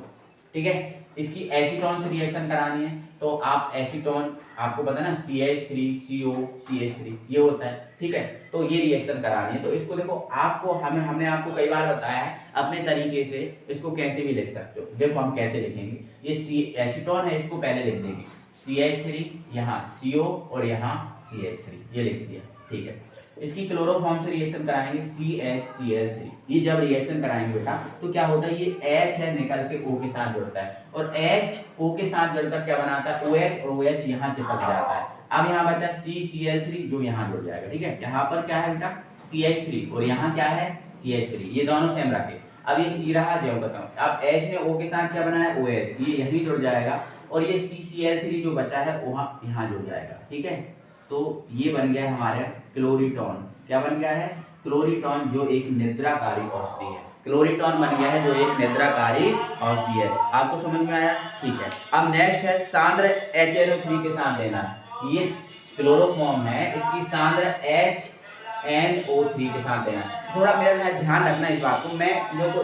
ठीक है। इसकी एसीटोन से रिएक्शन करानी है तो आप एसीटोन, आपको पता है ना CH3CO CH3 ये होता है, ठीक है। तो ये रिएक्शन करानी है, तो इसको देखो आपको हमने आपको कई बार बताया है, अपने तरीके से इसको कैसे भी लिख सकते हो। देखो हम कैसे लिखेंगे, ये एसीटोन है, इसको पहले लिख देंगे CH3, यहाँ CO और यहाँ CH3, ये लिख दिया, ठीक है। इसकी क्लोरोफॉर्म से रिएक्शन कराएंगे CHCl3, ये जब रिएक्शन कराएंगे बेटा तो क्या होता है, ये H है निकल के O के साथ जुड़ता है, और H O के साथ जुड़कर क्या बनाता है OH, और OH यहाँ चिपक जाता है। अब यहाँ बचा CCl3 जो यहाँ जुड़ जाएगा, ठीक है। यहाँ पर क्या है बेटा CH3 और यहाँ क्या है CH3, ये दोनों सेम रखे। अब ये C रहा, जो बताऊँ, अब H ने O के साथ क्या बनाया OH, ये यहीं जुड़ जाएगा, और ये CCl3 जो बचा है वहाँ यहाँ जुड़ जाएगा, ठीक है। तो ये बन गया हमारे क्लोरीटोन। क्या बन गया है? क्लोरीटोन, जो एक निद्राकारी औषधि है। क्लोरीटोन बन गया है जो एक निद्राकारी औषधि है। आपको समझ में आया? ठीक है। अब नेक्स्ट है सांद्र HNO3 के साथ देना है। ये क्लोरोफॉर्म है, इसकी सांद्र HNO3 के साथ देना है। थोड़ा मेरा ध्यान रखना इस बात को, मैं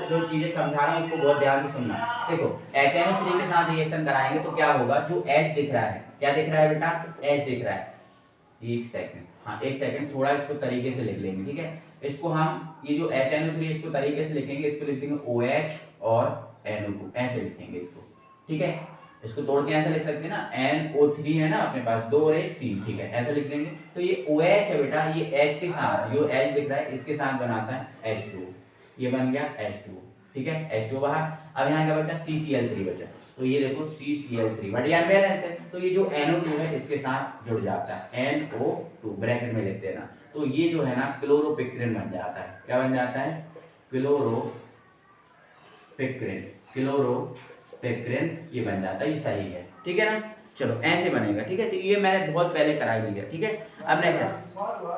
जो चीजें समझा रहा हूँ इसको बहुत ध्यान से सुनना। देखो HNO3 के साथ रिएक्शन कराएंगे तो क्या होगा, जो H दिख रहा है, क्या दिख रहा है बेटा? H दिख रहा है। एक सेकंड, हाँ एक सेकंड, थोड़ा इसको तरीके से लिख लेंगे, ठीक है। इसको हम ये जो HNO3 इसको तरीके से लिखेंगे, इसको लिख देंगे OH और NO2, ऐसे लिखेंगे इसको, ठीक है। इसको तोड़ के ऐसे लिख सकते हैं ना, NO3 है ना अपने पास, 2 और 1 3, ठीक है, ऐसे लिख देंगे। तो ये OH है बेटा, ये H के साथ, जो H दिख रहा है इसके साथ बनाता है H2, ये बन गया H2, ठीक है, H2 बाहर। अब यहाँ क्या बचा? CCl3 बचा, तो ये देखो CCl3 बढ़िया बैलेंस है, तो ये जो NO2 है इसके साथ जुड़ जाता है, NO2 ब्रैकेट में लिख देना। तो ये जो है ना क्लोरोपिक्रिन बन जाता है। क्या बन जाता है? क्लोरोपिक्रिन, क्लोरोपिक्रिन ये बन जाता है, ये सही है, ठीक है ना। चलो ऐसे बनेगा, ठीक है। तो ये मैंने बहुत पहले करा दिया, ठीक है। अब नेक्स्ट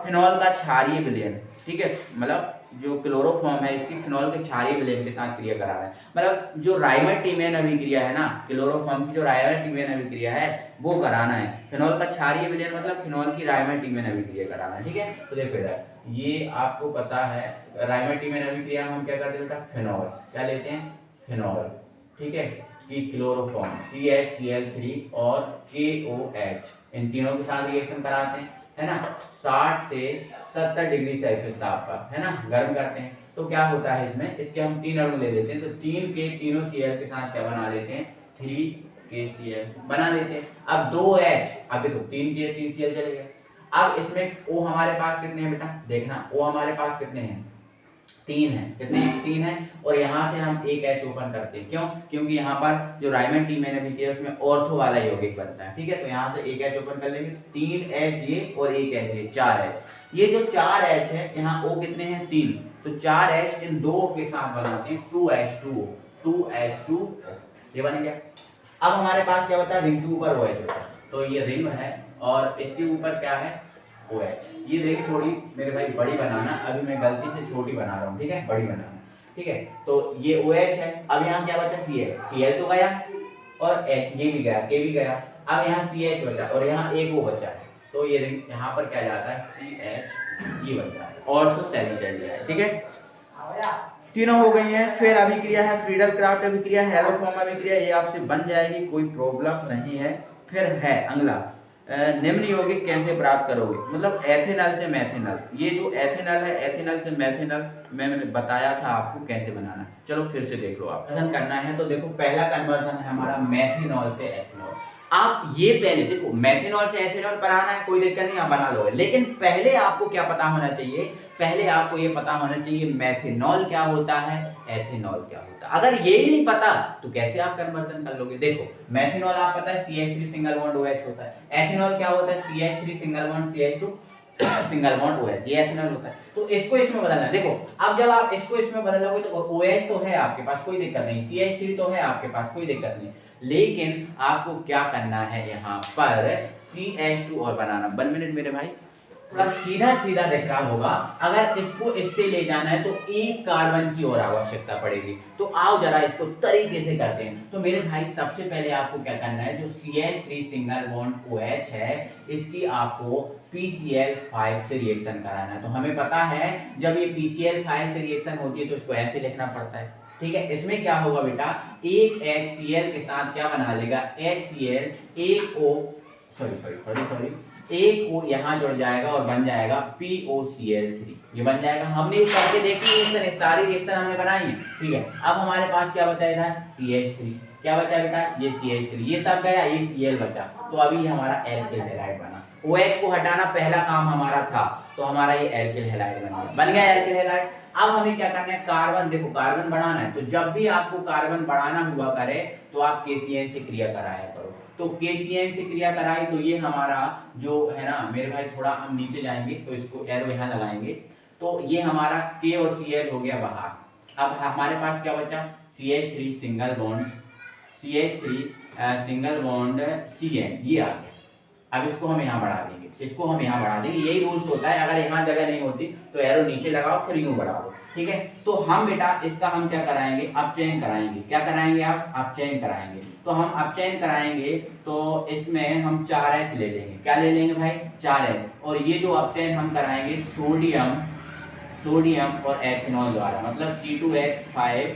फिनॉल का क्षारीय विलयन, ठीक है, मतलब जो क्लोरोफॉर्म है इसकी फिनॉल के क्षारीय विलयन के साथ क्रिया करा रहा है, मतलब जो राइमर-टीमेन अभिक्रिया है ना, क्लोरोफॉर्म की जो राइमर-टीमेन अभिक्रिया है वो कराना है। फिनॉल का क्षारीय विलयन मतलब फिनॉल की राइमर-टीमेन अभिक्रिया कराना है, ठीक है। तो देखो इधर ये आपको पता है राइमर-टीमेन अभिक्रिया में हम क्या करते हैं बेटा? फिनॉल, क्या लेते हैं? फिनॉल, ठीक है, कि क्लोरोफॉर्म CHCl3 और KOH इन तीनों के साथ रिएक्शन कराते हैं, है ना। 60 से 70 डिग्री सेल्सियस ताप पर, है ना, गर्म करते हैं। तो क्या होता है इसमें, इसके हम 3 अणु ले लेते हैं, तो 3 के तीनों Cl के साथ क्या बना लेते हैं? 3KCl बना लेते हैं। अब 2H, अब देखो 3 के 3 Cl चले गए। अब इसमें O हमारे पास कितने हैं बेटा? देखना O हमारे पास कितने हैं? 3 है, कितने? 3 है, और यहाँ से हम एक H ओपन करते हैं, क्यों? क्योंकि यहाँ पर जो राइमर-टीमेन अभिक्रिया है उसमें ऑर्थो वाला यौगिक बनता है, ठीक है। तो यहाँ से एक H ओपन कर लेंगे, 3H ये और एक H ये, 4H। ये जो 4H है यहाँ O कितने हैं? 3, तो 4H इन दो के साथ बनाते हैं 2H2O, 2H2O, ये बन गया। अब हमारे पास क्या बता? रिंग के ऊपर OH होता है, तो ये रिंग है और इसके ऊपर क्या है? OH। ये रिंग थोड़ी मेरे भाई बड़ी बनाना, अभी मैं गलती से छोटी बना रहा हूँ, ठीक है, बड़ी बनाना, ठीक है। तो ये OH है। अब यहाँ क्या बचा? Cl तो गया और ये भी गया, K भी गया। अब यहाँ CH बचा और यहाँ एक O बचा है, तो ये रिंग यहाँ पर क्या जाता है? CH ये बन जाता है, और तो सेमी चल गया है, ठीक है। तीनों हो गई हैं। फिर अभिक्रिया है फ्रीडल क्राफ्ट अभिक्रिया, हेलोफॉर्म अभिक्रिया, ये आपसे बन जाएगी, कोई प्रॉब्लम नहीं है। फिर है अगला निम्न यौगिक कैसे प्राप्त करोगे, मतलब एथेनॉल से मेथेनॉल। ये जो एथेनॉल है, एथेनॉल से मेथेनॉल मैंने बताया था आपको कैसे बनाना। चलो फिर से देख लो, आप कन्वर्जन करना है तो देखो पहला कन्वर्जन है हमारा मेथेनॉल से एथेनॉल। आप ये पहले देखो, मेथेनॉल से एथेनॉल बनाना है, कोई दिक्कत नहीं, आप बना लो, लेकिन पहले आपको क्या पता होना चाहिए, पहले आपको ये पता होना चाहिए मेथेनॉल क्या होता है, एथेनॉल क्या होता है। अगर ये नहीं पता तो कैसे आप कन्वर्जन कर लोगे। देखो मेथेनॉल आप पता है CH3 सिंगल बॉन्ड OH होता है, एथेनॉल क्या होता है CH3 single bond CH2 single bond OH, ये एथेनॉल होता है। तो इसको इसमें बदलना है। देखो अब जब आप इसको इसमें बदलोगे तो OH तो है आपके पास, कोई दिक्कत नहीं, CH3 तो है आपके पास, कोई दिक्कत नहीं, लेकिन आपको क्या करना है यहाँ पर CH2 और बनाना। 1 मिनट मेरे भाई, थोड़ा सीधा सीधा दिख रहा होगा। अगर इसको इससे ले जाना है तो एक कार्बन की और आवश्यकता पड़ेगी। तो आओ जरा इसको तरीके से करते हैं। तो मेरे भाई सबसे पहले आपको क्या करना है, जो CH3 सिंगल बॉन्ड OH है, इसकी आपको PCl5 से रिएक्शन कराना है। तो हमें पता है जब ये PCl5 से रिएक्शन होती है तो इसको ऐसे लिखना पड़ता है, ठीक है। इसमें क्या होगा बेटा, एक HCl के साथ क्या बना लेगा, HCl, एक O सॉरी एक O यहाँ जुड़ जाएगा और बन जाएगा POCl3, ये बन जाएगा। हमने ये करके देखी रिएक्शन, सारी रिएक्शन हमने बनाई है, ठीक है। अब हमारे पास क्या बचा इधर, CH3, क्या बचा बेटा, ये CH3, ये सब गया, ये Cl बचा, तो अभी हमारा एल्किल हैलाइड बना। OH को हटाना पहला काम हमारा था, तो हमारा ये एल्किल हैलाइड बन गया एल्किल हैलाइड। अब हमें क्या करना है, कार्बन, देखो कार्बन बढ़ाना है, तो जब भी आपको कार्बन बढ़ाना हुआ करे तो आप KCN से क्रिया कराया करो। तो KCN से क्रिया कराई तो ये हमारा जो है ना मेरे भाई, थोड़ा हम नीचे जाएंगे तो इसको एरो यहाँ लगाएंगे, तो ये हमारा K और Cl हो गया बाहर। अब हमारे पास क्या बचा, CH3 सिंगल बॉन्ड CN, ये आ गया। अब इसको हम यहाँ बढ़ा देंगे, इसको हम यहाँ बढ़ा देंगे, यही रूल्स होता है। अगर यहाँ जगह नहीं होती तो एरो नीचे लगाओ, फिर यूं बढ़ा दो, ठीक है। तो हम बेटा इसका हम क्या कराएंगे, अपचयन कराएंगे। क्या कराएंगे आप, अपचयन कराएंगे। तो हम अपचयन कराएंगे तो इसमें हम 4H ले लेंगे। क्या ले लेंगे भाई, 4H। और ये जो अपचयन हम कराएंगे सोडियम और एथेनॉल द्वारा, मतलब C2H5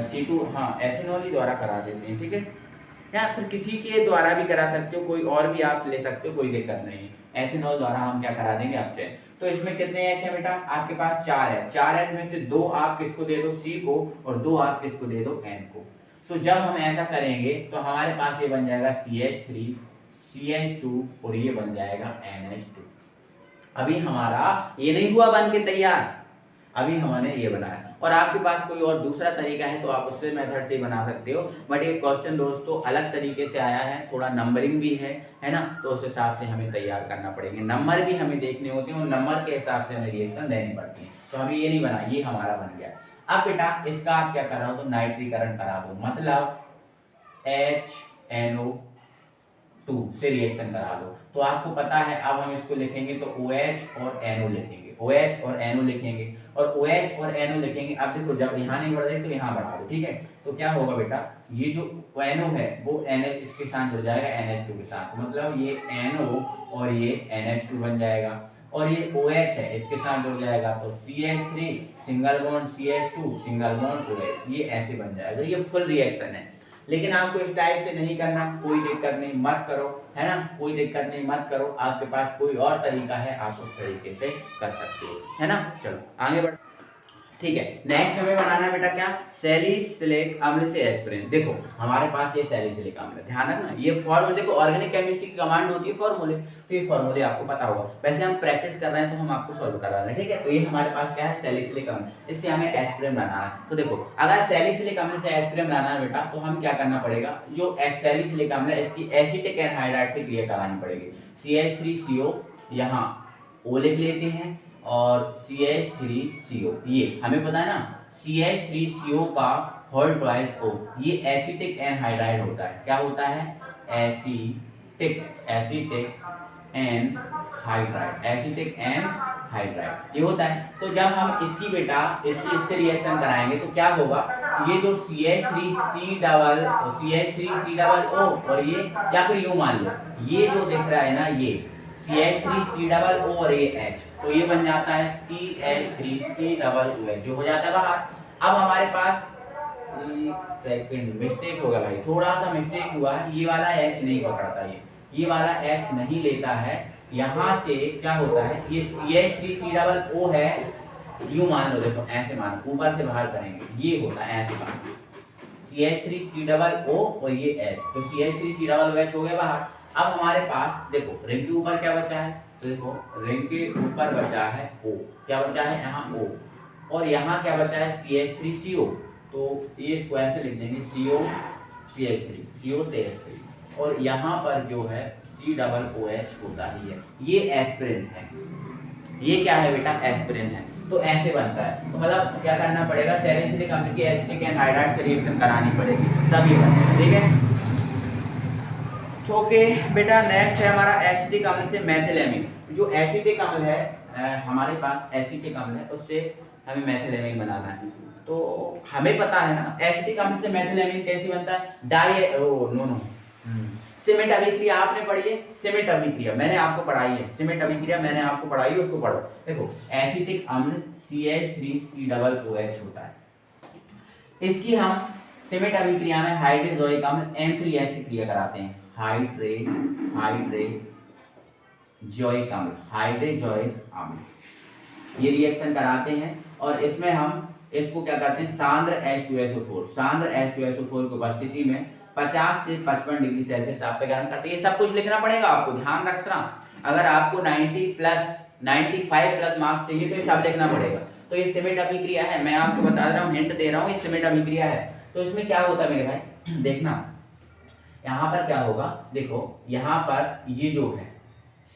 C2, हाँ एथेनॉल ही द्वारा करा देते हैं, ठीक है, या फिर किसी के द्वारा भी करा सकते हो, कोई और भी आप ले सकते हो, कोई दिक्कत नहीं है। एथेनॉल द्वारा हम क्या करा देंगे, अपचयन। तो इसमें कितने H है बेटा, आपके पास 4 है। 4H में से 2 आप किसको दे दो, C को, और 2 आप किसको दे दो, N को। तो जब हम ऐसा करेंगे तो हमारे पास ये बन जाएगा CH3 CH2 और ये बन जाएगा NH2। अभी हमारा ये नहीं हुआ बन के तैयार, अभी हमने ये बनाया। और आपके पास कोई और दूसरा तरीका है तो आप उससे मेथड से बना सकते हो, बट ये क्वेश्चन दोस्तों अलग तरीके से आया है, थोड़ा नंबरिंग भी है ना, तो उस हिसाब से हमें तैयार करना पड़ेंगे। नंबर भी हमें देखने होते हैं और नंबर के हिसाब से हमें रिएक्शन देनी पड़ती है। तो अभी ये नहीं बना, ये हमारा बन गया। अब बेटा इसका आप क्या करा दो, नाइट्रीकरण करा दो, मतलब HNO2 से रिएक्शन करा दो। तो आपको पता है, अब हम इसको लिखेंगे तो OH और NO लिखेंगे, OH और NO लिखेंगे, और OH और NO लिखेंगे। अब देखो जब यहाँ नहीं बढ़ रही तो यहाँ बढ़ा दो, ठीक है। तो क्या होगा बेटा, ये जो NO है वो NH इसके साथ जुड़ जाएगा NH2 के साथ, मतलब ये NO और ये NH2 बन जाएगा। और ये OH है, इसके साथ जुड़ जाएगा तो CH3 single bond CH2 single bond OH, ये ऐसे बन जाएगा। ये फुल रिएक्शन है, लेकिन आपको इस टाइप से नहीं करना, कोई दिक्कत नहीं, मत करो, है ना, कोई दिक्कत नहीं, मत करो। आपके पास कोई और तरीका है, आप उस तरीके से कर सकते हो, है ना। चलो आगे बढ़, ठीक है। नेक्स्ट हमें बनाना बेटा क्या, सैलिसिलिक अम्ल से एस्पिरिन। देखो हमारे पास ये सैलिसिलिक अम्ल, ध्यान रखना ये फॉर्मूले, देखो ऑर्गेनिक केमिस्ट्री की कमांड होती है फॉर्मूले, तो ये फॉर्मूले आपको पता होगा। वैसे हम प्रैक्टिस कर रहे हैं तो हम आपको सॉल्व करा रहे हैं, ठीक है। तो ये हमारे पास क्या है, सैलिसिलिक अम्ल, इससे हमें एस्पिरिन बनाना है। तो देखो अगर सैलिसिलिक अम्ल से एस्पिरिन बनाना है बेटा, तो हम क्या करना पड़ेगा, जो सैलिसिलिक अम्ल है इसकी एसिटिक एनहाइड्राइड से क्रिया करानी पड़ेगी। CH3CO यहाँ O लिख लेते हैं, और CH3CO, ये हमें पता है ना, CH3CO का होल ट्वाइस O, ये एसिटिक एनहाइड्राइड होता है। क्या होता है, एसिटिक एनहाइड्राइड, ये होता है। तो जब हम इसकी बेटा इससे रिएक्शन कराएंगे तो क्या होगा, ये जो CH3C डबल O और ये, या फिर यूं मान लो, ये जो दिख रहा है ना, ये CH3 डबल ओ और ये H, तो ये बन जाता है CH3 डबल ओ H, जो हो जाता है बाहर। अब हमारे पास एक सेकंड मिस्टेक होगा भाई, थोड़ा सा मिस्टेक हुआ है, ये वाला H नहीं पकड़ता, ये वाला H नहीं लेता है। यहाँ से क्या होता है, ये CH3 डबल ओ है, यूं मान लो, देखो ऐसे मान, ऊपर से बाहर करेंगे, ये होता है ऐसे बाहर CH3 डबल ओ और ये H, तो CH3 डबल ओ H हो गया बाहर। अब हमारे पास देखो रिंग के ऊपर क्या बचा है, तो देखो रिंग के ऊपर बचा है O, क्या बचा है यहाँ O, और यहाँ क्या बचा है CH3CO, तो ये इसको ऐसे लिख देंगे CO CH3 और यहाँ पर जो है C डबल OH होता ही है, ये एस्पिरिन है। ये क्या है बेटा, एस्पिरिन है। तो ऐसे बनता है, तो मतलब क्या करना पड़ेगा, सैलिसिलिक अम्ल की एसिटिक एनहाइड्राइड से रिएक्शन करानी पड़ेगी तभी बनेगा, ठीक है। ओके बेटा, नेक्स्ट है हमारा एसिटिक अम्ल से मेथिलेमिन। जो एसिटिक अम्ल है हमारे पास एसिटिक अम्ल है, उससे हमें मेथिलेमिन बनाना है। तो हमें पता है ना एसिटिक अम्ल से मेथिलेमिन कैसे बनता है, सिमेट अभिक्रिया आपने पढ़ी है, सिमेट अभिक्रिया मैंने आपको पढ़ाई है, सिमेट अभिक्रिया मैंने आपको पढ़ाई है, उसको पढ़ो। देखो एसिटिक अम्ल CH3 डबल OH होता है, इसकी हम सिमेट अभिक्रिया में हाइड्रोजोइक अम्ल N3S से क्रिया कराते हैं, हाइड्रोजोइक अम्ल, ये रिएक्शन कराते हैं और इसमें हम इसको क्या करते हैं, सांद्र H2SO4 की उपस्थिति में 50 से 55 डिग्री सेल्सियस ताप पे गर्म करते हैं। ये सब कुछ लिखना पड़ेगा आपको, ध्यान रखना। अगर आपको 90 प्लस 95 प्लस मार्क्स चाहिए तो ये सब लिखना पड़ेगा। तो ये सिमेट अभिक्रिया है, मैं आपको बता रहा हूँ, हिंट दे रहा हूँ, ये सिमेट अभिक्रिया है। तो इसमें क्या होता है मेरे भाई, देखना यहाँ पर क्या होगा, देखो यहाँ पर ये जो है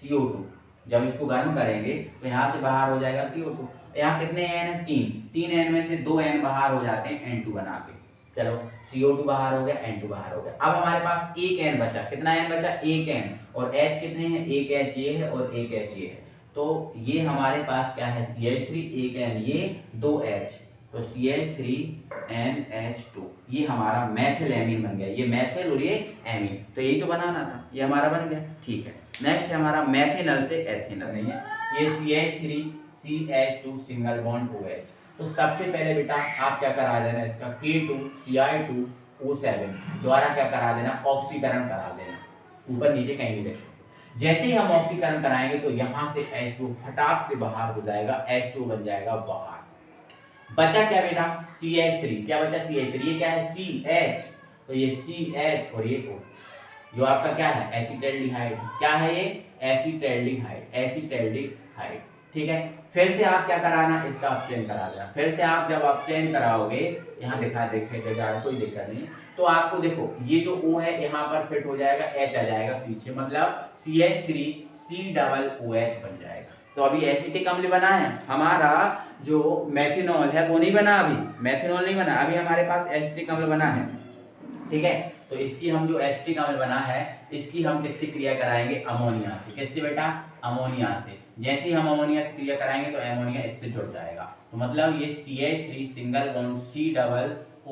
CO2, जब इसको गर्म करेंगे तो यहाँ से बाहर हो जाएगा CO2। यहाँ कितने N है, 3 N में से 2 N बाहर हो जाते हैं N2 बना के, चलो CO2 बाहर हो गया, N2 बाहर हो गया। अब हमारे पास एक N बचा, कितना N बचा, एक N, और H कितने हैं, एक H ये है और एक H ये है, तो ये हमारे पास क्या है CH3, एक N ये, 2 H, तो CH3NH2, ये हमारा मेथिलेमिन बन गया। ये मेथिल और ये एमीन, तो यही तो बनाना था, ये हमारा बन गया, ठीक है। नेक्स्ट है हमारा मेथिनल से एथिनल, नहीं है ये CH3CH2 सिंगल बॉन्ड OH। तो सबसे पहले बेटा आप क्या करा देना, इसका K2Cl2O7 द्वारा क्या करा देना, ऑक्सीकरण करा देना, ऊपर नीचे कहीं भी देखो। जैसे ही हम ऑक्सीकरण कराएंगे तो यहाँ से H2 फटाक से बाहर हो जाएगा, H2 बन जाएगा बाहर। बचा क्या बेटा, CH3, क्या बचा CH3, ये क्या है CH, तो ये CH और ये O, जो आपका क्या है एसिटाल्डिहाइड, क्या है ये एसिटाल्डिहाइड, ठीक है। फिर से आप क्या कराना, इसका अपचयन करा देना। फिर से आप जब अपचयन कराओगे, यहाँ देखेगा कोई दिक्कत नहीं, तो आपको देखो ये जो O है यहाँ पर फिट हो जाएगा, H आ जाएगा पीछे, मतलब CH3C डबल OH बन जाएगा। तो अभी एसिटिक अम्ल बना है, हमारा जो मेथिनॉल है वो नहीं बना, अभी मेथिनॉल नहीं बना, अभी हमारे पास एसिटिक अम्ल बना है, ठीक है। तो इसकी हम जो एसिटिक अम्ल बना है, इसकी हम किससे क्रिया कराएंगे, अमोनिया से। किससे बेटा, अमोनिया से। जैसे ही हम अमोनिया से क्रिया कराएंगे तो अमोनिया इससे जुड़ जाएगा, तो मतलब ये CH3 single bond C double O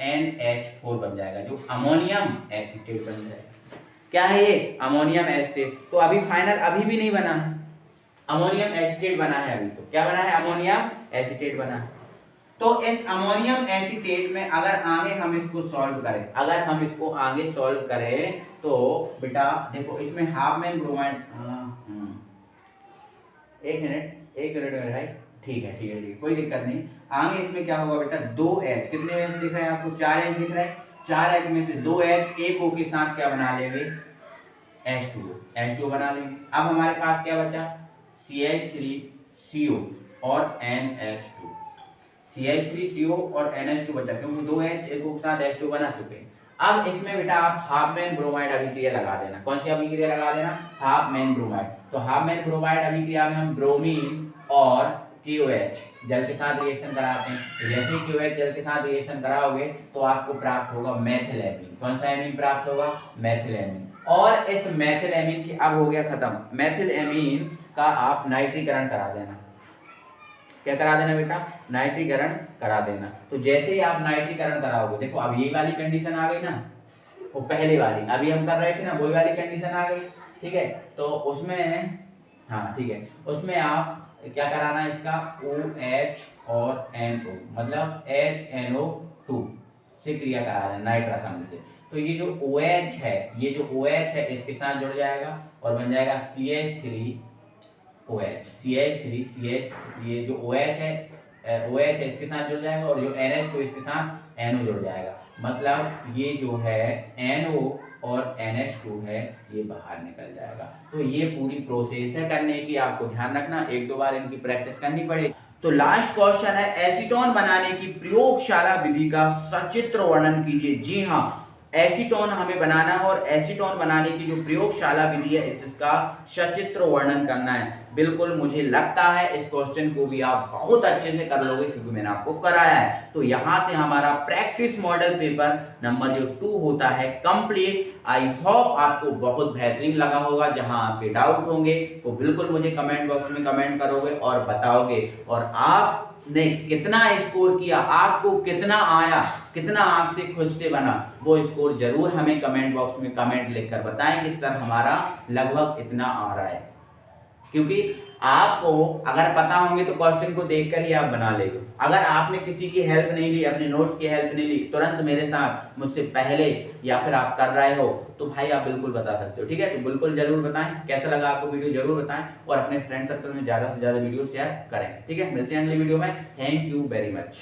NH4 बन जाएगा, जो अमोनियम एसिटेट बन जाएगा। क्या है ये, अमोनियम एसिटेट। तो अभी फाइनल अभी भी नहीं बना है, अमोनियम एसिटेट बना है अभी, तो क्या बना है, अमोनियम एसिटेट बना है। तो इस अमोनियम एसिटेट में अगर आगे हम इसको सॉल्व करें, अगर हम इसको आगे सॉल्व करें तो बेटा देखो इसमें हाफमैन ब्रोमाइड, एक मिनट मेरे भाई, ठीक है कोई दिक्कत नहीं। आगे इसमें क्या होगा बेटा, 2H, कितने H दिख रहे हैं आपको, 4H दिख रहा है, 4H में से 2H एक O के साथ क्या बना लेंगे, H2O बना लेंगे। अब हमारे पास क्या बचा, CH3CO और NH2, CH3CO और NH2 बचा, क्योंकि 2H एक O के साथ H2 बना चुके हैं। अब इसमें बेटा आप हाफमैन ब्रोमाइड अभिक्रिया लगा देना। कौन सी अभिक्रिया लगा देना, हाफमैन ब्रोमाइड। तो हाफमैन ब्रोमाइड अभिक्रिया में हम ब्रोमीन और KOH जल के साथ रिएक्शन कराते हैं। तो जैसे ही KOH जल के साथ रिएक्शन कराओगे तो आपको प्राप्त होगा मेथिलेमिन। कौन सा एमीन प्राप्त होगा, मेथिलेमिन। और इस मेथिलेमिन की अब हो गया खत्म, मेथिलेमिन का आप नाइट्रीकरण करा देना। क्या करा देना बेटा, नाइट्रीकरण करा देना। तो जैसे ही आप नाइट्रीकरण कराओगे, देखो अब ये वाली कंडीशन आ गई ना, वो पहले वाली अभी हम कर रहे थे ना, वही वाली कंडीशन आ गई। ठीक है। तो उसमें हाँ ठीक है, उसमें आप क्या कराना है, इसका OH और NO, मतलब HNO2 से क्रिया करा देना नाइट्रस अम्ल से। तो ये जो OH है, ये जो OH है इसके साथ जुड़ जाएगा और बन जाएगा CH3OH। CH3 ये जो OH है, OH है इसके साथ जुड़ जाएगा और जो NH2 इसके साथ NO जुड़ जाएगा। मतलब ये जो है NO और NH2 है ये बाहर निकल जाएगा। तो ये पूरी प्रोसेस है करने की, आपको ध्यान रखना, एक दो बार इनकी प्रैक्टिस करनी पड़ेगी। तो लास्ट क्वेश्चन है, एसीटोन बनाने की प्रयोगशाला विधि का सचित्र वर्णन कीजिए। जी हाँ, एसीटोन हमें बनाना है और एसीटोन बनाने की जो प्रयोगशाला विधि है इसका सचित्र वर्णन करना है। बिल्कुल मुझे लगता है इस क्वेश्चन को भी आप बहुत अच्छे से कर लोगे क्योंकि मैंने आपको कराया है। तो यहां से हमारा प्रैक्टिस मॉडल पेपर नंबर जो 2 होता है कंप्लीट। आई होप आपको बहुत बेहतरीन लगा होगा। जहां आपके डाउट होंगे वो बिल्कुल मुझे कमेंट बॉक्स में कमेंट करोगे और बताओगे, और आपने कितना स्कोर किया, आपको कितना आया, कितना आपसे खुद से बना, वो स्कोर जरूर हमें कमेंट बॉक्स में कमेंट लिखकर बताएं कि सर हमारा लगभग इतना आ रहा है। क्योंकि आपको अगर पता होंगे तो क्वेश्चन को देखकर ही आप बना लेंगे। अगर आपने किसी की हेल्प नहीं ली, अपने नोट्स की हेल्प नहीं ली, तुरंत मेरे साथ मुझसे पहले या फिर आप कर रहे हो तो भाई आप बिल्कुल बता सकते हो। ठीक है, तो बिल्कुल जरूर बताएं कैसा लगा आपको वीडियो, जरूर बताएं और अपने फ्रेंड सर्कल में ज्यादा से ज्यादा वीडियो शेयर करें। ठीक है, मिलते हैं अगली वीडियो में। Thank you very much.